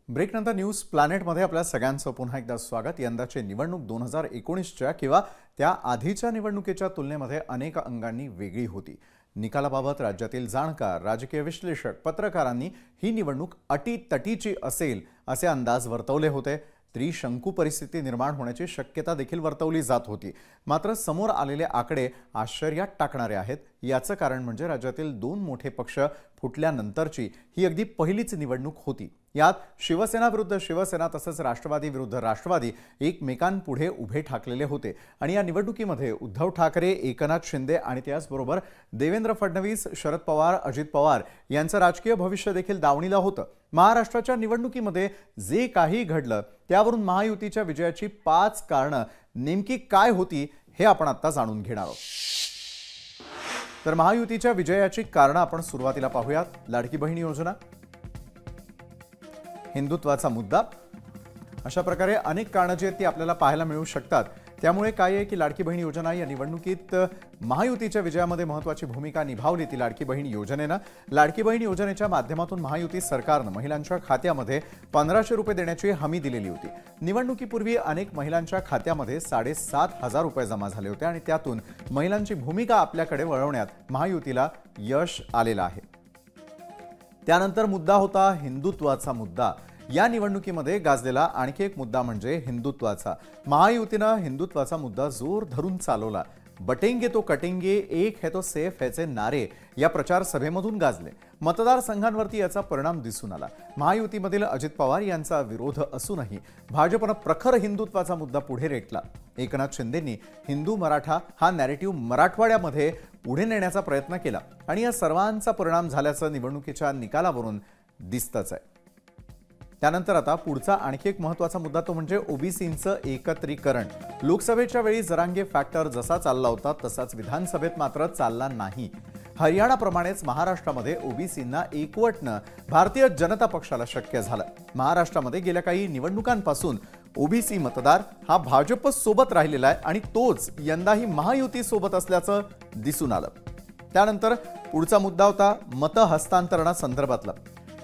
A: ब्रेकनंतर न्यूज प्लॅनेटमध्ये आपल्या सगळ्यांचं पुन्हा एकदा स्वागत. यंदाची निवडणूक 2019च्या किंवा त्या आधीच्या निवडणुकीच्या तुलनेमध्ये अनेक अंगांनी वेगळी होती. निकालाबाबत राज्यातील जाणकार, राजकीय विश्लेषक, पत्रकारांनी ही निवडणूक अटीतटीची असेल असे अंदाज वर्तवले होते. त्रिशंकू परिस्थिती निर्माण होण्याची शक्यता देखील वर्तवली जात होती. मात्र समोर आलेले आकडे आश्चर्यात टाकणारे आहेत. याचं कारण म्हणजे राज्यातील 2 मोठे पक्ष फुटल्यानंतरची ही अगदी पहिलीच निवडणूक होती. यात शिवसेना विरुद्ध शिवसेना तसंच राष्ट्रवादी विरुद्ध राष्ट्रवादी एकमेकांपुढे उभे ठाकलेले होते. आणि या निवडणुकीमध्ये उद्धव ठाकरे, एकनाथ शिंदे आणि त्याचबरोबर देवेंद्र फडणवीस, शरद पवार, अजित पवार यांचं राजकीय भविष्य देखील दावणीला होतं. महाराष्ट्राच्या निवडणुकीमध्ये जे काही घडलं त्यावरून महायुतीच्या विजयाची 5 कारणं नेमकी काय होती हे आपण आता जाणून घेणार आहोत. तर महायुतीच्या विजयाची कारणं आपण सुरुवातीला पाहूयात. लाडकी बहीण योजना, हिंदुत्वाचा मुद्दा, अशा प्रकारे अनेक कारणं जी आहेत ती आपल्याला पाहायला मिळू शकतात. त्यामुळे काय आहे की लाडकी बहीण योजना या निवडणुकीत महायुतीच्या विजयामध्ये महत्त्वाची भूमिका निभावली ती लाडकी बहीण योजनेनं. लाडकी बहीण योजनेच्या माध्यमातून महायुती सरकारनं महिलांच्या खात्यामध्ये 1500 रुपये देण्याची हमी दिलेली होती. निवडणुकीपूर्वी अनेक महिलांच्या खात्यामध्ये 7,500 रुपये जमा झाले होते आणि त्यातून महिलांची भूमिका आपल्याकडे वळवण्यात महायुतीला यश आलेलं आहे. त्यानंतर मुद्दा होता हिंदुत्वाचा मुद्दा. या निवडणुकीमध्ये गाजलेला आणखी एक मुद्दा म्हणजे हिंदुत्वाचा. महायुतीनं हिंदुत्वाचा मुद्दा जोर धरून चालवला. बटेंगे तो कटेंगे, एक है तो सेफ हैचे नारे या प्रचार सभेमधून गाजले. मतदारसंघांवरती याचा परिणाम दिसून आला. महायुतीमधील अजित पवार यांचा विरोध असूनही भाजपनं प्रखर हिंदुत्वाचा मुद्दा पुढे रेटला. एकनाथ शिंदेंनी हिंदू मराठा हा नॅरेटिव्ह मराठवाड्यामध्ये पुढे नेण्याचा प्रयत्न केला आणि या सर्वांचा परिणाम झाल्याचं निवडणुकीच्या निकालावरून दिसतच आहे. त्यानंतर आता पुढचा आणखी एक महत्त्वाचा मुद्दा तो म्हणजे ओबीसींचं एकत्रीकरण. लोकसभेच्या वेळी जरांगे फॅक्टर जसा चालला होता तसाच विधानसभेत मात्र चालला नाही. हरियाणाप्रमाणेच महाराष्ट्रामध्ये ओबीसींना एकवटणं भारतीय जनता पक्षाला शक्य झालं. महाराष्ट्रामध्ये गेल्या काही निवडणुकांपासून ओबीसी मतदार हा भाजप सोबत राहिलेला आहे आणि तोच यंदाही महायुती सोबत असल्याचं दिसून आलं. त्यानंतर पुढचा मुद्दा होता मत हस्तांतरणासंदर्भातला.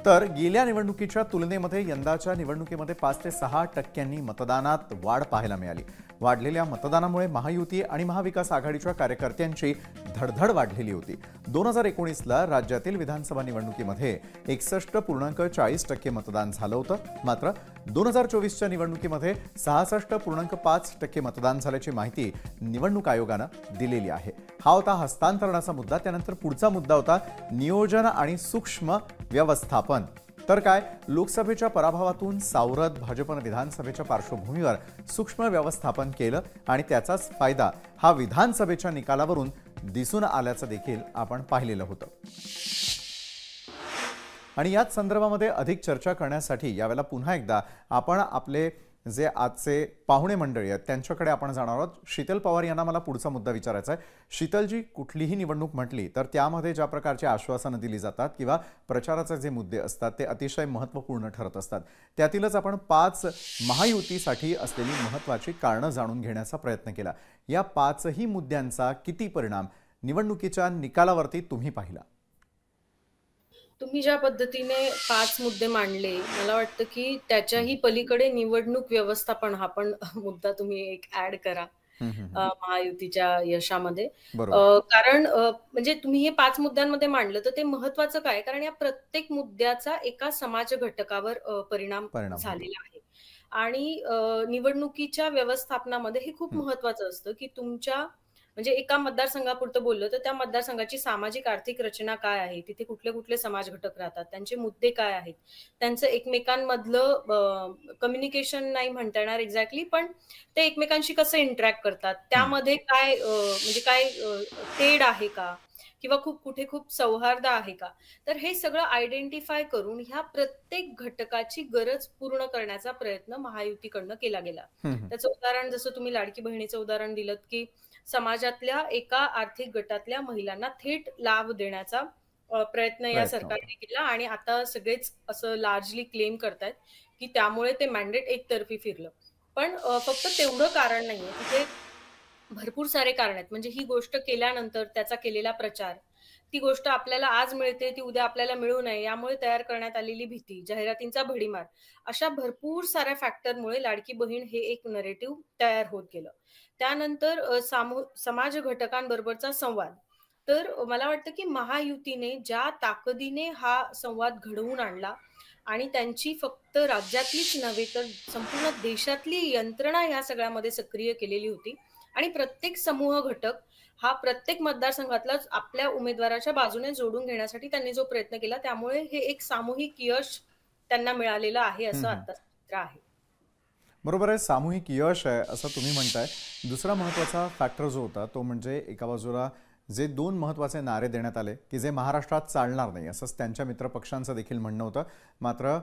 A: तर गेल्या निवडणुकीच्या तुलनेमध्ये यंदाच्या निवडणुकीमध्ये 5 ते 6% मतदानात वाढ पाहायला मिळाली. वाढलेल्या मतदानामुळे महायुती आणि महाविकास आघाडीच्या कार्यकर्त्यांची धडधड वाढलेली होती. 2019ला राज्यातील विधानसभा निवडणुकीमध्ये 61.40% मतदान झालं होतं. मात्र 2024च्या निवडणुकीमध्ये 66.5% मतदान झाल्याची माहिती निवडणूक आयोगानं दिलेली आहे. हा होता हस्तांतरणाचा मुद्दा. त्यानंतर पुढचा मुद्दा होता नियोजन आणि सूक्ष्म व्यवस्थापन. तर काय, लोकसभेच्या पराभवातून सावरत भाजपनं विधानसभेच्या पार्श्वभूमीवर सूक्ष्म व्यवस्थापन केलं आणि त्याचाच फायदा हा विधानसभेच्या निकालावरून दिसून आल्याचं देखील आपण पाहिलेलं होतं. आणि याच संदर्भामध्ये अधिक चर्चा करण्यासाठी यावेळेला पुन्हा एकदा आपण आपले जे आजचे पाहुणे मंडळी आहेत त्यांच्याकडे आपण जाणार आहोत. शीतल पवार यांना मला पुढचा मुद्दा विचारायचा आहे. शीतलजी, कुठलीही निवडणूक म्हटली तर त्यामध्ये ज्या प्रकारची आश्वासनं दिली जातात किंवा प्रचाराचे जे मुद्दे असतात ते अतिशय महत्त्वपूर्ण ठरत असतात. त्यातीलच आपण 5 महायुतीसाठी असलेली महत्त्वाची कारणं जाणून घेण्याचा प्रयत्न केला. या 5ही मुद्द्यांचा किती परिणाम निवडणुकीच्या निकालावरती तुम्ही पाहिला?
D: तुम्ही ज्या पद्धतीने 5 मुद्दे मांडले, मला वाटतं की त्याच्याही पलीकडे निवडणूक व्यवस्थापन हा पण मुद्दा तुम्ही एक ऍड करा महायुतीच्या यशामध्ये. कारण म्हणजे तुम्ही हे 5 मुद्द्यांमध्ये मांडलं तर ते महत्वाचं काय, कारण या प्रत्येक मुद्द्याचा एका समाज घटकावर परिणाम झालेला आहे. आणि निवडणुकीच्या व्यवस्थापनामध्ये हे खूप महत्वाचं असतं की तुमच्या म्हणजे एका मतदारसंघापुरतं बोललं तर त्या मतदारसंघाची सामाजिक आर्थिक रचना काय आहे, तिथे कुठले कुठले समाज घटक राहतात, त्यांचे मुद्दे काय आहेत, त्यांचं एकमेकांमधलं कम्युनिकेशन नाही म्हणता येणार एक्झॅक्टली, पण ते एकमेकांशी कसं इंटरॅक्ट करतात, त्यामध्ये काय म्हणजे काय तेढ आहे का किंवा कुठे खूप सौहार्द आहे का. तर हे सगळं आयडेंटिफाय करून ह्या प्रत्येक घटकाची गरज पूर्ण करण्याचा प्रयत्न महायुतीकडनं केला गेला. त्याचं उदाहरण जसं तुम्ही लाडकी बहिणीचं उदाहरण दिलं की समाजातल्या एका आर्थिक गटातल्या महिलांना थेट लाभ देण्याचा प्रयत्न या सरकारने केला आणि आता सगळेच असं लार्जली क्लेम करतायत की त्यामुळे ते मॅन्डेट एकतर्फी फिरलं. पण फक्त तेवढं कारण नाहीये, तिथे भरपूर सारे कारण आहेत. म्हणजे ही गोष्ट केल्यानंतर त्याचा केलेला प्रचार, ती गोष्ट आपल्याला आज मिळते ती उद्या आपल्याला मिळू नये यामुळे तयार करण्यात आलेली भीती, जाहिरातींचा भडीमार, अशा भरपूर साऱ्या फॅक्टरमुळे लाडकी बहीण हे एक नरेटिव्ह तयार होत गेलं. त्यानंतर समाज घटकांबरोबरचा संवाद. तर मला वाटतं की महायुतीने ज्या ताकदीने हा संवाद घडवून आणला आणि त्यांची फक्त राज्यातलीच नव्हे तर संपूर्ण देशातली यंत्रणा ह्या सगळ्यामध्ये सक्रिय केलेली होती आणि प्रत्येक समूह घटक हा प्रत्येक मतदारसंघातला आपल्या उमेदवाराच्या बाजूने जोडून घेण्यासाठी त्यांनी जो प्रयत्न केला, त्यामुळे हे एक सामूहिक यश त्यांना मिळालेलं आहे असं आता चित्र आहे.
A: बरोबर आहे, सामूहिक यश आहे असं तुम्ही म्हणताय. दुसरा महत्त्वाचा फॅक्टर जो होता तो म्हणजे एका बाजूला जे 2 महत्त्वाचे नारे देण्यात आले की जे महाराष्ट्रात चालणार नाही असंच त्यांच्या मित्रपक्षांचं देखील म्हणणं होतं. मात्र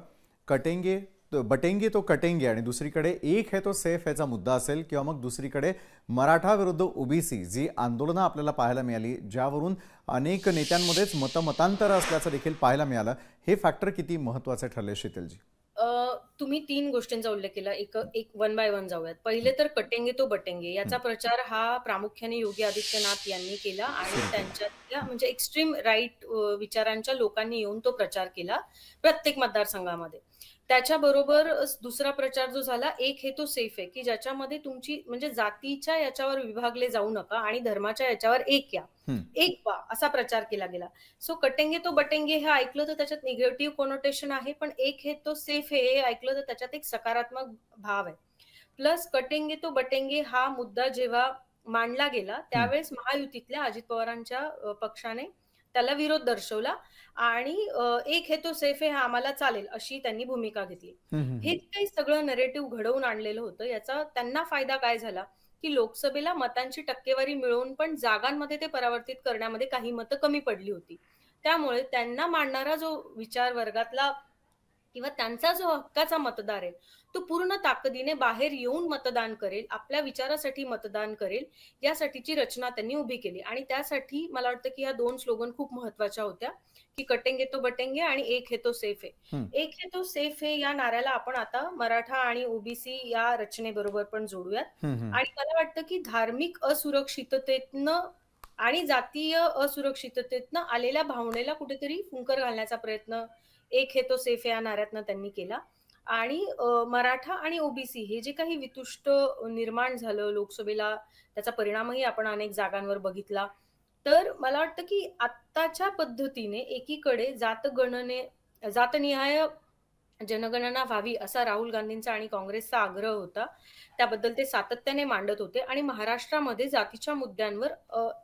A: बटेंगे तो कटेंगे आणि दुसरीकडे एक है तो सेफ याचा मुद्दा असेल किंवा मग दुसरीकडे मराठा विरुद्ध ओबीसी जी आंदोलनं आपल्याला पाहायला मिळाली, ज्यावरून अनेक नेत्यांमध्येच मतमतांतर असल्याचं देखील पाहायला मिळालं, हे फॅक्टर किती महत्त्वाचे ठरले शीतलजी?
D: तुम्ही 3 गोष्टींचा उल्लेख केला. एक एक वन बाय वन जाऊयात. पहिले तर कटेंगे तो बटेंगे याचा प्रचार हा प्रामुख्याने योगी आदित्यनाथ यांनी केला आणि त्यांच्यातल्या म्हणजे एक्स्ट्रीम राईट विचारांच्या लोकांनी येऊन तो प्रचार केला प्रत्येक मतदारसंघामध्ये. त्याच्याबरोबर दुसरा प्रचार जो झाला, एक हे तो सेफ आहे, की ज्याच्यामध्ये तुमची म्हणजे जातीच्या याच्यावर विभागले जाऊ नका आणि धर्माच्या याच्यावर एक या, एक व्हा, असा प्रचार केला गेला. सो कटेंगे तो बटेंगे हे ऐकलं तर त्याच्यात निगेटिव्ह कोनोटेशन आहे, पण एक हे तो सेफ आहे हे ऐकलं तर त्याच्यात एक सकारात्मक भाव आहे. प्लस कटेंगे तो बटेंगे हा मुद्दा जेव्हा मांडला गेला त्यावेळेस महायुतीतल्या अजित पवारांच्या पक्षाने त्याला विरोध दर्शवला आणि एक हे तो सेफ आहे हा आम्हाला चालेल अशी त्यांनी भूमिका घेतली. हे काही सगळं नरेटिव्ह घडवून आणलेलं होतं. याचा त्यांना फायदा काय झाला की लोकसभेला मतांची टक्केवारी मिळवून पण जागांमध्ये ते परावर्तित करण्यामध्ये काही मतं कमी पडली होती. त्यामुळे त्यांना मांडणारा जो विचार वर्गातला किंवा त्यांचा जो हक्काचा मतदार आहे तो पूर्ण ताकदीने बाहेर येऊन मतदान करेल, आपल्या विचारासाठी मतदान करेल, यासाठीची रचना त्यांनी उभी केली. आणि त्यासाठी मला वाटतं की ह्या 2 स्लोगन खूप महत्वाच्या होत्या की कटेंगे तो बटेंगे आणि एक हे तो सेफ आहे. एक हे तो सेफ आहे या नाऱ्याला आपण आता मराठा आणि ओबीसी या रचनेबरोबर पण जोडूयात. आणि मला वाटतं की धार्मिक असुरक्षिततेतनं आणि जातीय असुरक्षिततेतनं आलेल्या भावनेला कुठेतरी फुंकर घालण्याचा प्रयत्न एक हे तो सेफ या नाऱ्यातनं त्यांनी केला. आणि मराठा आणि ओबीसी हे जे काही वितुष्ट निर्माण झालं लोकसभेला, त्याचा परिणामही आपण अनेक जागांवर बघितला. तर मला वाटतं की आत्ताच्या पद्धतीने एकीकडे जातनिहाय जनगणना व्हावी असा राहुल गांधींचा आणि काँग्रेसचा आग्रह होता. त्याबद्दल ते सातत्याने मांडत होते आणि महाराष्ट्रामध्ये जातीच्या मुद्द्यांवर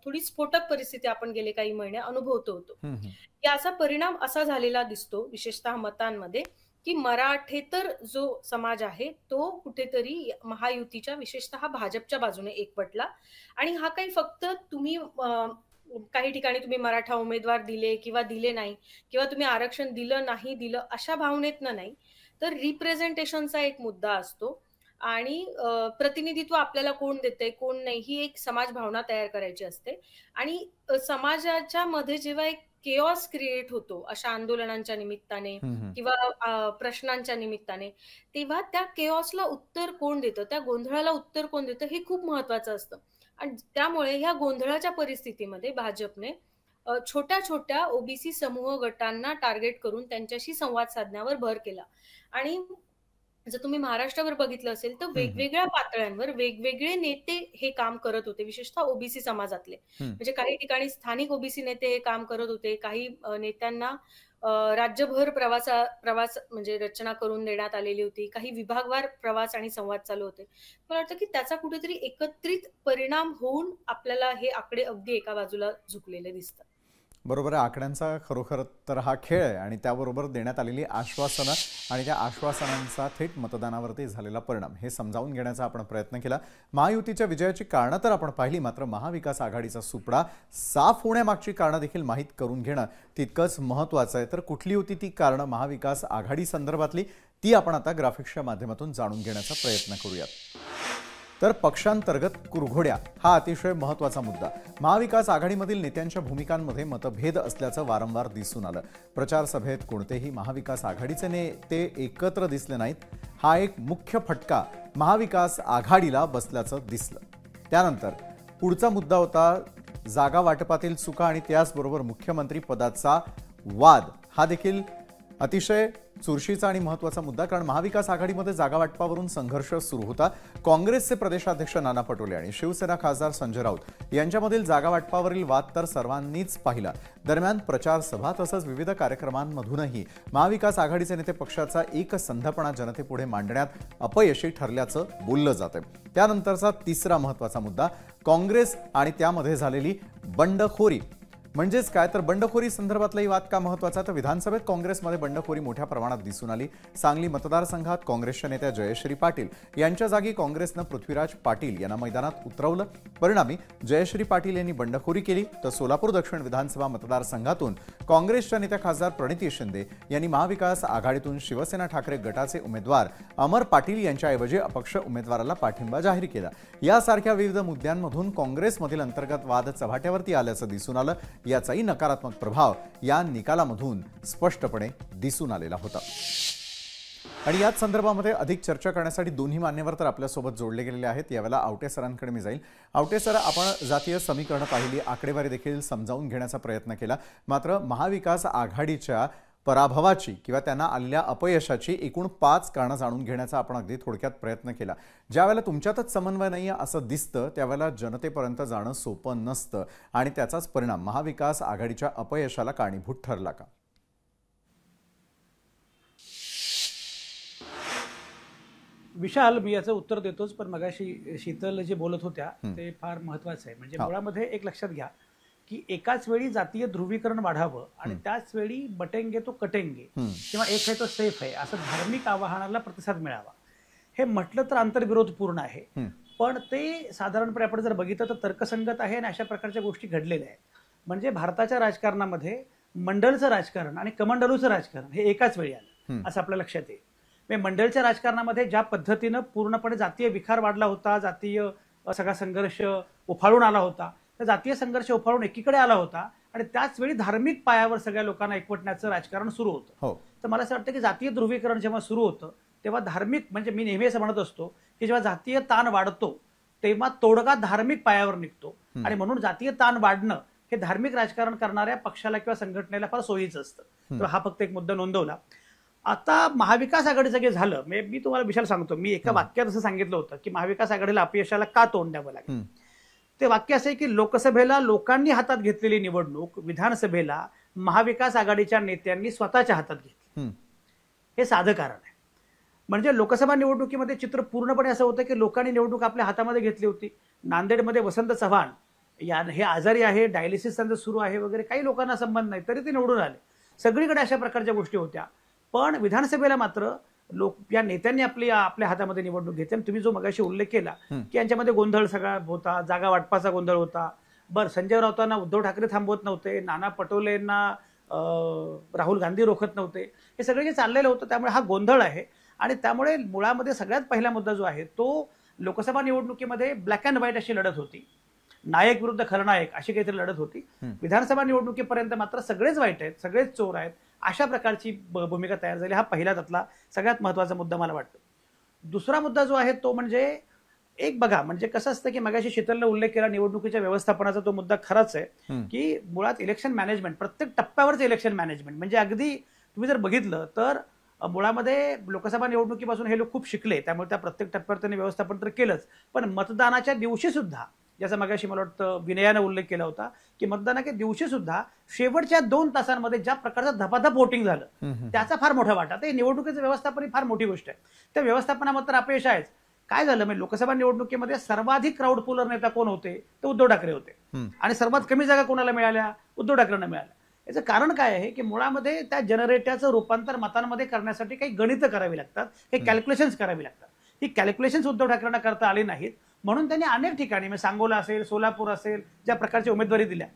D: थोडी स्फोटक परिस्थिती आपण गेले काही महिने अनुभवतो होतो. याचा परिणाम असा झालेला दिसतो विशेषतः मतांमध्ये की मराठेतर जो समाज आहे तो कुठेतरी महायुतीच्या विशेषतः भाजपच्या बाजूने एकवटला. आणि हा काही फक्त तुम्ही काही ठिकाणी तुम्ही मराठा उमेदवार दिले किंवा दिले नाही किंवा तुम्ही आरक्षण दिलं नाही दिलं अशा भावनेतनं नाही, तर रिप्रेझेंटेशनचा एक मुद्दा असतो आणि प्रतिनिधित्व आपल्याला कोण देते कोण नाही ही एक समाज भावना तयार करायची असते. आणि समाजाच्या मध्ये जेव्हा एक केऑस क्रिएट होतो अशा आंदोलनांच्या निमित्ताने किंवा प्रश्नांच्या निमित्ताने, तेव्हा त्या केऑसला उत्तर कोण देतं, त्या गोंधळाला उत्तर कोण देतं हे खूप महत्वाचं असतं. आणि त्यामुळे ह्या गोंधळाच्या परिस्थितीमध्ये भाजपने छोट्या छोट्या ओबीसी समूह गटांना टार्गेट करून त्यांच्याशी संवाद साधण्यावर भर केला. आणि जर तुम्ही महाराष्ट्रावर बघितलं असेल तर वेगवेगळ्या पातळ्यांवर वेगवेगळे नेते हे काम करत होते, विशेषतः ओबीसी समाजातले. म्हणजे काही ठिकाणी स्थानिक ओबीसी नेते हे काम करत होते, काही नेत्यांना राज्यभर प्रवास म्हणजे रचना करून देण्यात आलेली होती, काही विभागवार प्रवास आणि संवाद चालू होते. मला वाटतं की त्याचा कुठेतरी एकत्रित परिणाम होऊन आपल्याला हे आकडे अगदी एका बाजूला झुकलेले दिसतात.
A: बरोबर आहे. आकड्यांचा खरोखर तर हा खेळ आहे आणि त्याबरोबर देण्यात आलेली आश्वासनं आणि त्या आश्वासनांचा थेट मतदानावरती झालेला परिणाम हे समजावून घेण्याचा आपण प्रयत्न केला. महायुतीच्या विजयाची कारणं तर आपण पाहिली, मात्र महाविकास आघाडीचा सुपडा साफ होण्यामागची कारणं देखील माहीत करून घेणं तितकंच महत्त्वाचं आहे. तर कुठली होती ती कारणं महाविकास आघाडी संदर्भातली, ती आपण आता ग्राफिक्सच्या माध्यमातून जाणून घेण्याचा प्रयत्न करूयात. तर पक्षांतर्गत कुरघोड्या हा अतिशय महत्त्वाचा मुद्दा. महाविकास आघाडीमधील नेत्यांच्या भूमिकांमध्ये मतभेद असल्याचं वारंवार दिसून आलं. प्रचार सभेत कोणतेही महाविकास आघाडीचे नेते एकत्र दिसले नाहीत. हा एक मुख्य फटका महाविकास आघाडीला बसल्याचं दिसलं. त्यानंतर पुढचा मुद्दा होता जागा वाटपातील चुका आणि त्याचबरोबर मुख्यमंत्री पदाचा वाद. हा देखील अतिशय चुरशीचा आणि महत्त्वाचा मुद्दा, कारण महाविकास आघाडीमध्ये जागा वाटपावरून संघर्ष सुरू होता. काँग्रेसचे प्रदेशाध्यक्ष नाना पटोले आणि शिवसेना खासदार संजय राऊत यांच्यामधील जागा वाटपावरील वाद तर सर्वांनीच पाहिला. दरम्यान प्रचार सभा तसंच विविध कार्यक्रमांमधूनही महाविकास आघाडीचे नेते पक्षाचा एकसंधपणा जनतेपुढे मांडण्यात अपयशी ठरल्याचं बोललं जातं. त्यानंतरचा तिसरा महत्त्वाचा मुद्दा काँग्रेस आणि त्यामध्ये झालेली बंडखोरी. म्हणजेच काय तर बंडखोरी संदर्भातलाही वाद का महत्त्वाचा, तर विधानसभेत काँग्रेसमध्ये बंडखोरी मोठ्या प्रमाणात दिसून आली. सांगली मतदारसंघात काँग्रेसच्या नेत्या जयश्री पाटील यांच्या जागी काँग्रेसनं पृथ्वीराज पाटील यांना मैदानात उतरवलं. परिणामी जयश्री पाटील यांनी बंडखोरी केली. तर सोलापूर दक्षिण विधानसभा मतदारसंघातून काँग्रेसच्या नेत्या खासदार प्रणिती शिंदे यांनी महाविकास आघाडीतून शिवसेना ठाकरे गटाचे उमेदवार अमर पाटील यांच्याऐवजी अपक्ष उमेदवाराला पाठिंबा जाहीर केला. यासारख्या विविध मुद्द्यांमधून काँग्रेसमधील अंतर्गत वाद चव्हाट्यावरती आल्याचं दिसून आलं. याचाही नकारात्मक प्रभाव या निकालामधून स्पष्टपणे दिसून आलेला होता. आणि याच संदर्भामध्ये अधिक चर्चा करण्यासाठी दोन्ही मान्यवर तर आपल्यासोबत जोडले गेलेले आहेत. यावेळेला आवटे सरांकडे मी जाईल. आवटे सर, आपण जातीय समीकरणं पाहिली, आकडेवारी देखील समजावून घेण्याचा प्रयत्न केला, मात्र महाविकास आघाडीच्या पराभवाची किंवा त्यांना आलेल्या अपयशाची एकूण 5 कारणं जाणून घेण्याचा आपण अगदी थोडक्यात प्रयत्न केला. ज्यावेळेला तुमच्यातच समन्वय नाही असं दिसतं त्यावेळेला जनतेपर्यंत जाणं सोपं नसतं आणि त्याचाच परिणाम महाविकास आघाडीच्या अपयशाला कारणीभूत ठरला का?
C: विशाल, मी याचं उत्तर देतोच, पण मगाशी शीतल जे बोलत होत्या ते फार महत्वाचं आहे. म्हणजे मुळामध्ये एक लक्षात घ्या की एकाच वेळी जातीय ध्रुवीकरण वाढावं आणि त्याच वेळी बटेंगे तो कटेंगे किंवा एक आहे तो सेफ आहे असं धार्मिक आवाहनाला प्रतिसाद मिळावा, हे म्हटलं तर आंतरविरोधपूर्ण आहे. पण ते साधारणपणे आपण जर बघितलं तर तर्कसंगत आहे आणि अशा प्रकारच्या गोष्टी घडलेल्या आहेत. म्हणजे भारताच्या राजकारणामध्ये मंडलचं राजकारण आणि कमंडलूचं राजकारण हे एकाच वेळी आलं असं आपल्या लक्षात येईल. म्हणजे मंडलच्या राजकारणामध्ये ज्या पद्धतीनं पूर्णपणे जातीय विखार वाढला होता, जातीय सगळा संघर्ष उफाळून आला होता, तर जातीय संघर्ष उफाळून एकीकडे आला होता आणि त्याच वेळी धार्मिक पायावर सगळ्या लोकांना एकवटण्याचं राजकारण सुरू होतं. तर मला असं वाटतं की जातीय ध्रुवीकरण जेव्हा सुरू होतं तेव्हा धार्मिक, म्हणजे मी नेहमी असं म्हणत असतो की जेव्हा जातीय ताण वाढतो तेव्हा तोडगा धार्मिक पायावर निघतो आणि म्हणून जातीय ताण वाढणं हे धार्मिक राजकारण करणाऱ्या पक्षाला किंवा संघटनेला फार सोयीचं असतं. तर हा फक्त एक मुद्दा नोंदवला. आता महाविकास आघाडीचं जे झालं, मी तुम्हाला विशाल सांगतो, मी एका वाक्यात असं सांगितलं होतं की महाविकास आघाडीला अपयशाला का तोंड द्यावं लागेल. ते वाक्य असं आहे की लोकसभेला लोकांनी हातात घेतलेली निवडणूक विधानसभेला महाविकास आघाडीच्या नेत्यांनी स्वतःच्या हातात घेतली, हे साधं कारण आहे. म्हणजे लोकसभा निवडणुकीमध्ये चित्र पूर्णपणे असं होतं की लोकांनी निवडणूक आपल्या हातामध्ये घेतली होती. नांदेडमध्ये वसंत चव्हाण हे आजारी आहे, डायलिसिस त्यांचं सुरू आहे वगैरे, काही लोकांना संबंध नाही, तरी ते निवडून आले. सगळीकडे अशा प्रकारच्या गोष्टी होत्या. पण विधानसभेला मात्र या नेत्यांनी आपल्या हातामध्ये निवडणूक घेतली. तुम्ही जो मगाशी उल्लेख केला की यांच्यामध्ये गोंधळ सगळा होता, जागा वाटपाचा गोंधळ होता. बरं, संजय राऊतांना उद्धव ठाकरे थांबवत नव्हते, नाना पटोलेंना राहुल गांधी रोखत नव्हते, हे सगळं जे चाललेलं होतं, त्यामुळे हा गोंधळ आहे. आणि त्यामुळे मुळामध्ये सगळ्यात पहिला मुद्दा जो आहे तो लोकसभा निवडणुकीमध्ये ब्लॅक अँड व्हाईट अशी लढत होती, नायक विरुद्ध खलनायक अशी काहीतरी लढत होती. विधानसभा निवडणुकीपर्यंत मात्र सगळेच वाईट आहेत, सगळेच चोर आहेत, अशा प्रकारची भूमिका तयार झाली. हा पहिला त्यातला सगळ्यात महत्वाचा मुद्दा मला वाटतं. दुसरा मुद्दा जो आहे तो म्हणजे एक बघा, म्हणजे कसं असतं की मगाशी शीतलने उल्लेख केला निवडणुकीच्या व्यवस्थापनाचा, तो मुद्दा खराच आहे की मुळात इलेक्शन मॅनेजमेंट, प्रत्येक टप्प्यावरचं इलेक्शन मॅनेजमेंट, म्हणजे अगदी तुम्ही जर बघितलं तर मुळामध्ये लोकसभा निवडणुकीपासून हे लोक खूप शिकले, त्यामुळे त्या प्रत्येक टप्प्यावर त्यांनी व्यवस्थापन तर केलंच, पण मतदानाच्या दिवशी सुद्धा, ज्याचा मगाशी मला वाटतं विनयानं उल्लेख केला होता की मतदानाच्या दिवशी सुद्धा शेवटच्या 2 तासांमध्ये ज्या प्रकारचं धपाधप वोटिंग झालं त्याचा फार मोठा वाटा. तर निवडणुकीचं व्यवस्थापन ही फार मोठी गोष्ट आहे. त्या व्यवस्थापनामध्ये अपयश आहेच. काय झालं, म्हणजे लोकसभा निवडणुकीमध्ये सर्वाधिक क्राऊड पुलर नेता कोण होते, तर उद्धव ठाकरे होते, आणि सर्वात कमी जागा कोणाला मिळाल्या, उद्धव ठाकरेंना मिळाल्या. याचं कारण काय आहे की मुळामध्ये त्या जनरेटरचं रूपांतर मतांमध्ये करण्यासाठी काही गणितं करावी लागतात, काही कॅल्क्युलेशन्स करावी लागतात. ही कॅल्क्युलेशन्स उद्धव ठाकरेंना करता आली नाहीत, म्हणून त्यांनी अनेक ठिकाणी, म्हणजे सांगोला असेल, सोलापूर असेल, ज्या प्रकारची उमेदवारी दिल्या.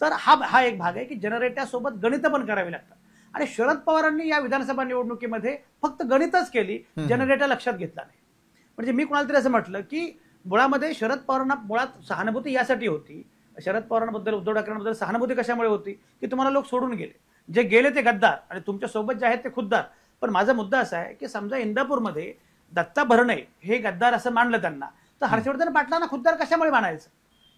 C: तर हा एक भाग आहे की जनरेटरसोबत गणितं पण करावी लागतात. आणि शरद पवारांनी या विधानसभा निवडणुकीमध्ये फक्त गणितच केली, जनरेटर लक्षात घेतला नाही. म्हणजे मी कोणाला तरी असं म्हटलं की मुळामध्ये शरद पवारांना मुळात सहानुभूती यासाठी होती, शरद पवारांबद्दल, उद्धव ठाकरेंबद्दल सहानुभूती कशामुळे होती की तुम्हाला लोक सोडून गेले, जे गेले ते गद्दार आणि तुमच्या सोबत जे आहेत ते खुद्दार. पण माझा मुद्दा असा आहे की समजा इंदापूरमध्ये दत्ता भरणे हे गद्दार असं मानलं त्यांना, तर हर्षवर्धन पाटलांना खुद्दार कशामुळे मानायचं?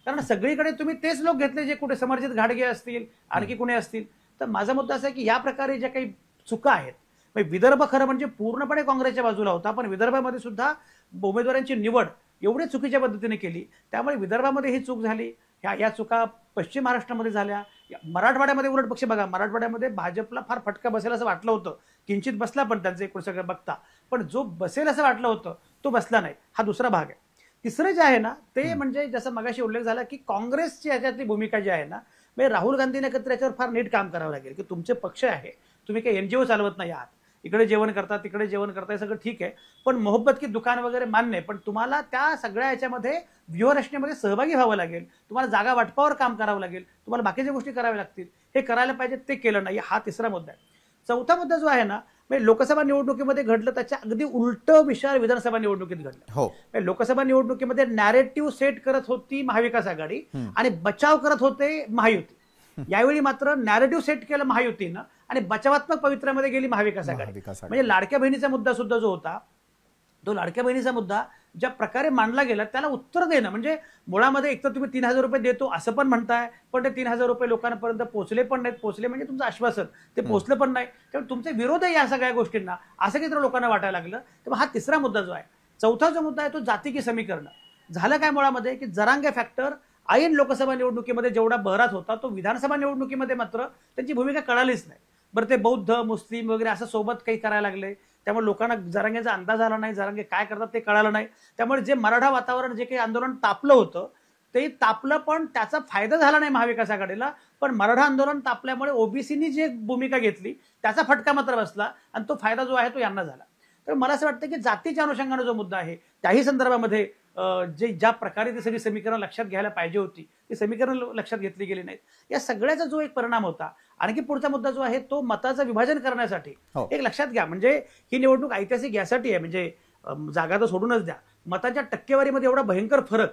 C: कारण सगळीकडे तुम्ही तेच लोक घेतले जे कुठे समर्जित घाडगे असतील, आणखी कुणी असतील. तर माझा मुद्दा असा आहे की या प्रकारे ज्या काही चुका आहेत, विदर्भ खरं म्हणजे पूर्णपणे काँग्रेसच्या बाजूला होता, पण विदर्भामध्ये सुद्धा उमेदवारांची निवड एवढी चुकीच्या पद्धतीने केली, त्यामुळे विदर्भामध्ये ही चूक झाली. या चुका पश्चिम महाराष्ट्रामध्ये झाल्या. मराठवाड्यामध्ये उलट पक्ष बघा, मराठवाड्यामध्ये भाजपला फार फटका बसेल असं वाटलं होतं, किंचित बसला पण त्यांचं एकूण सगळं बघता, पण जो बसेल असं वाटलं होतं तो बसला नाही. हा दुसरा भाग आहे. तिसरं जे आहे ना ते म्हणजे जसं मगाशी उल्लेख झाला की काँग्रेसची याच्यातली भूमिका जी आहे ना, म्हणजे राहुल गांधीने एकत्र याच्यावर फार नीट काम करावं लागेल की तुमचे पक्ष आहे, तुम्ही काही एनजीओ चालवत नाही आहात, इकडे जेवण करता तिकडे जेवण करता, हे सगळं ठीक आहे, पण मोहब्बत की दुकान वगैरे मान्य आहे, पण तुम्हाला त्या सगळ्या याच्यामध्ये व्यूहरचनेमध्ये सहभागी व्हावं लागेल, तुम्हाला जागा वाटपावर काम करावं लागेल, तुम्हाला बाकीच्या गोष्टी कराव्या लागतील. हे करायला पाहिजे, ते केलं नाही. हा तिसरा मुद्दा आहे. चौथा मुद्दा जो आहे ना, म्हणजे लोकसभा निवडणुकीमध्ये घडलं त्याच्या अगदी उलट विचार विधानसभा निवडणुकीत घडलं. लोकसभा निवडणुकीमध्ये नॅरेटिव्ह सेट करत होती महाविकास आघाडी आणि बचाव करत होते महायुती. यावेळी मात्र नॅरेटिव्ह सेट केलं महायुतीनं आणि बचावात्मक पवित्र्यामध्ये गेली महाविकास आघाडी.
A: महाविकास आघाडी.
C: म्हणजे लाडक्या बहिणीचा मुद्दा सुद्धा जो होता, तो लाडक्या बहिणीचा मुद्दा ज्या प्रकारे मांडला गेला त्याला उत्तर देणं, म्हणजे मुळामध्ये एकतर तुम्ही 3,000 रुपये देतो असं पण म्हणताय, पण ते 3,000 रुपये लोकांपर्यंत पोहोचले पण नाहीत. पोहोचले म्हणजे तुमचं आश्वासन, ते पोहोचलं पण नाही. त्यामुळे तुमचे विरोध आहे या सगळ्या गोष्टींना, असं काहीतरी लोकांना वाटायला लागलं. तेव्हा हा तिसरा मुद्दा जो आहे. चौथा जो मुद्दा आहे तो जाती की समीकरण. झालं काय मुळामध्ये की जरांगे फॅक्टर ऐन लोकसभा निवडणुकीमध्ये जेवढा बहरात होता, तो विधानसभा निवडणुकीमध्ये मात्र त्यांची भूमिका कळालीच नाही. बरं, ते बौद्ध मुस्लिम वगैरे असं सोबत काही करायला लागले, त्यामुळे लोकांना जरांगेचा अंदाज आला नाही, जरांगे काय करतात ते कळालं नाही. त्यामुळे जे मराठा वातावरण, जे काही आंदोलन तापलं होतं ते तापलं, पण त्याचा फायदा झाला नाही महाविकास आघाडीला. पण मराठा आंदोलन तापल्यामुळे ओबीसीनी जे भूमिका घेतली त्याचा फटका मात्र बसला आणि तो फायदा जो आहे तो यांना झाला. तर मला असं वाटतं की जातीच्या अनुषंगाने जो मुद्दा आहे त्याही संदर्भामध्ये जे ज्या प्रकारे ती सगळी समीकरण लक्षात घ्यायला पाहिजे होती ती समीकरण लक्षात घेतली गेली नाहीत. या सगळ्याचा जो एक परिणाम होता. आणखी पुढचा मुद्दा जो आहे तो मताचं विभाजन करण्यासाठी. एक लक्षात घ्या, म्हणजे ही निवडणूक ऐतिहासिक यासाठी आहे, म्हणजे जागा तर सोडूनच द्या, मतांच्या टक्केवारीमध्ये एवढा भयंकर फरक,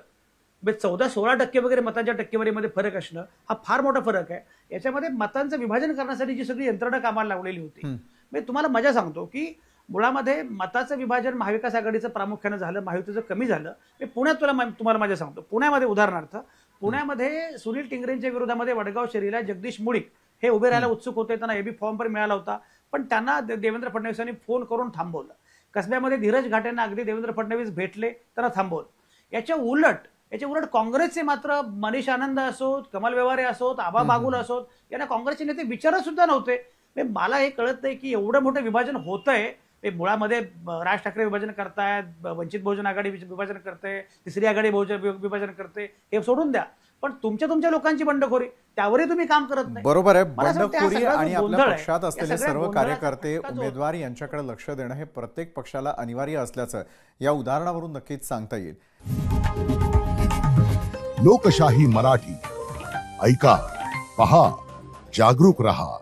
C: 14-16% वगैरे मतांच्या टक्केवारीमध्ये फरक असणं हा फार मोठा फरक आहे. याच्यामध्ये मतांचं विभाजन करण्यासाठी जी सगळी यंत्रणा कामाला लावलेली होती. मी तुम्हाला मजा सांगतो की मुळामध्ये मताचं विभाजन महाविकास आघाडीचं प्रामुख्यानं झालं, महायुतीचं कमी झालं. मी पुण्यात तुम्हाला मजा सांगतो. पुण्यामध्ये उदाहरणार्थ, पुण्यामध्ये सुनील टिंगरेंच्या विरोधामध्ये वडगाव शहरीला जगदीश मुळीक हे उभे राहायला उत्सुक होते. त्यांना एबी फॉर्म पण मिळाला होता, पण त्यांना देवेंद्र फडणवीसांनी फोन करून थांबवलं. कसब्यामध्ये धीरज घाटेंना अगदी देवेंद्र फडणवीस भेटले, त्यांना थांबवलं. याच्या उलट काँग्रेसचे मात्र मनीष आनंद असोत, कमल व्यवहारे असोत, आबा बागुल असोत, यांना काँग्रेसचे नेते विचारत सुद्धा नव्हते. मला हे कळत नाही की एवढं मोठं विभाजन होतंय. मुळामध्ये राज ठाकरे विभाजन करतायत, वंचित बहुजन आघाडी विभाजन करते, तिसरी आघाडी विभाजन करते, हे सोडून द्या. पण तुमच्या लोकांची बंडखोरी, त्यावरही तुम्ही काम करत नाही.
A: बरोबर आहे. बंडखोरी आणि आपल्या पक्षात असलेले सर्व कार्यकर्ते, उमेदवार यांच्याकडे लक्ष देणं हे प्रत्येक पक्षाला अनिवार्य असल्याचं या उदाहरणावरून नक्कीच सांगता येईल.
E: लोकशाही मराठी ऐका, पहा, जागरूक रहा.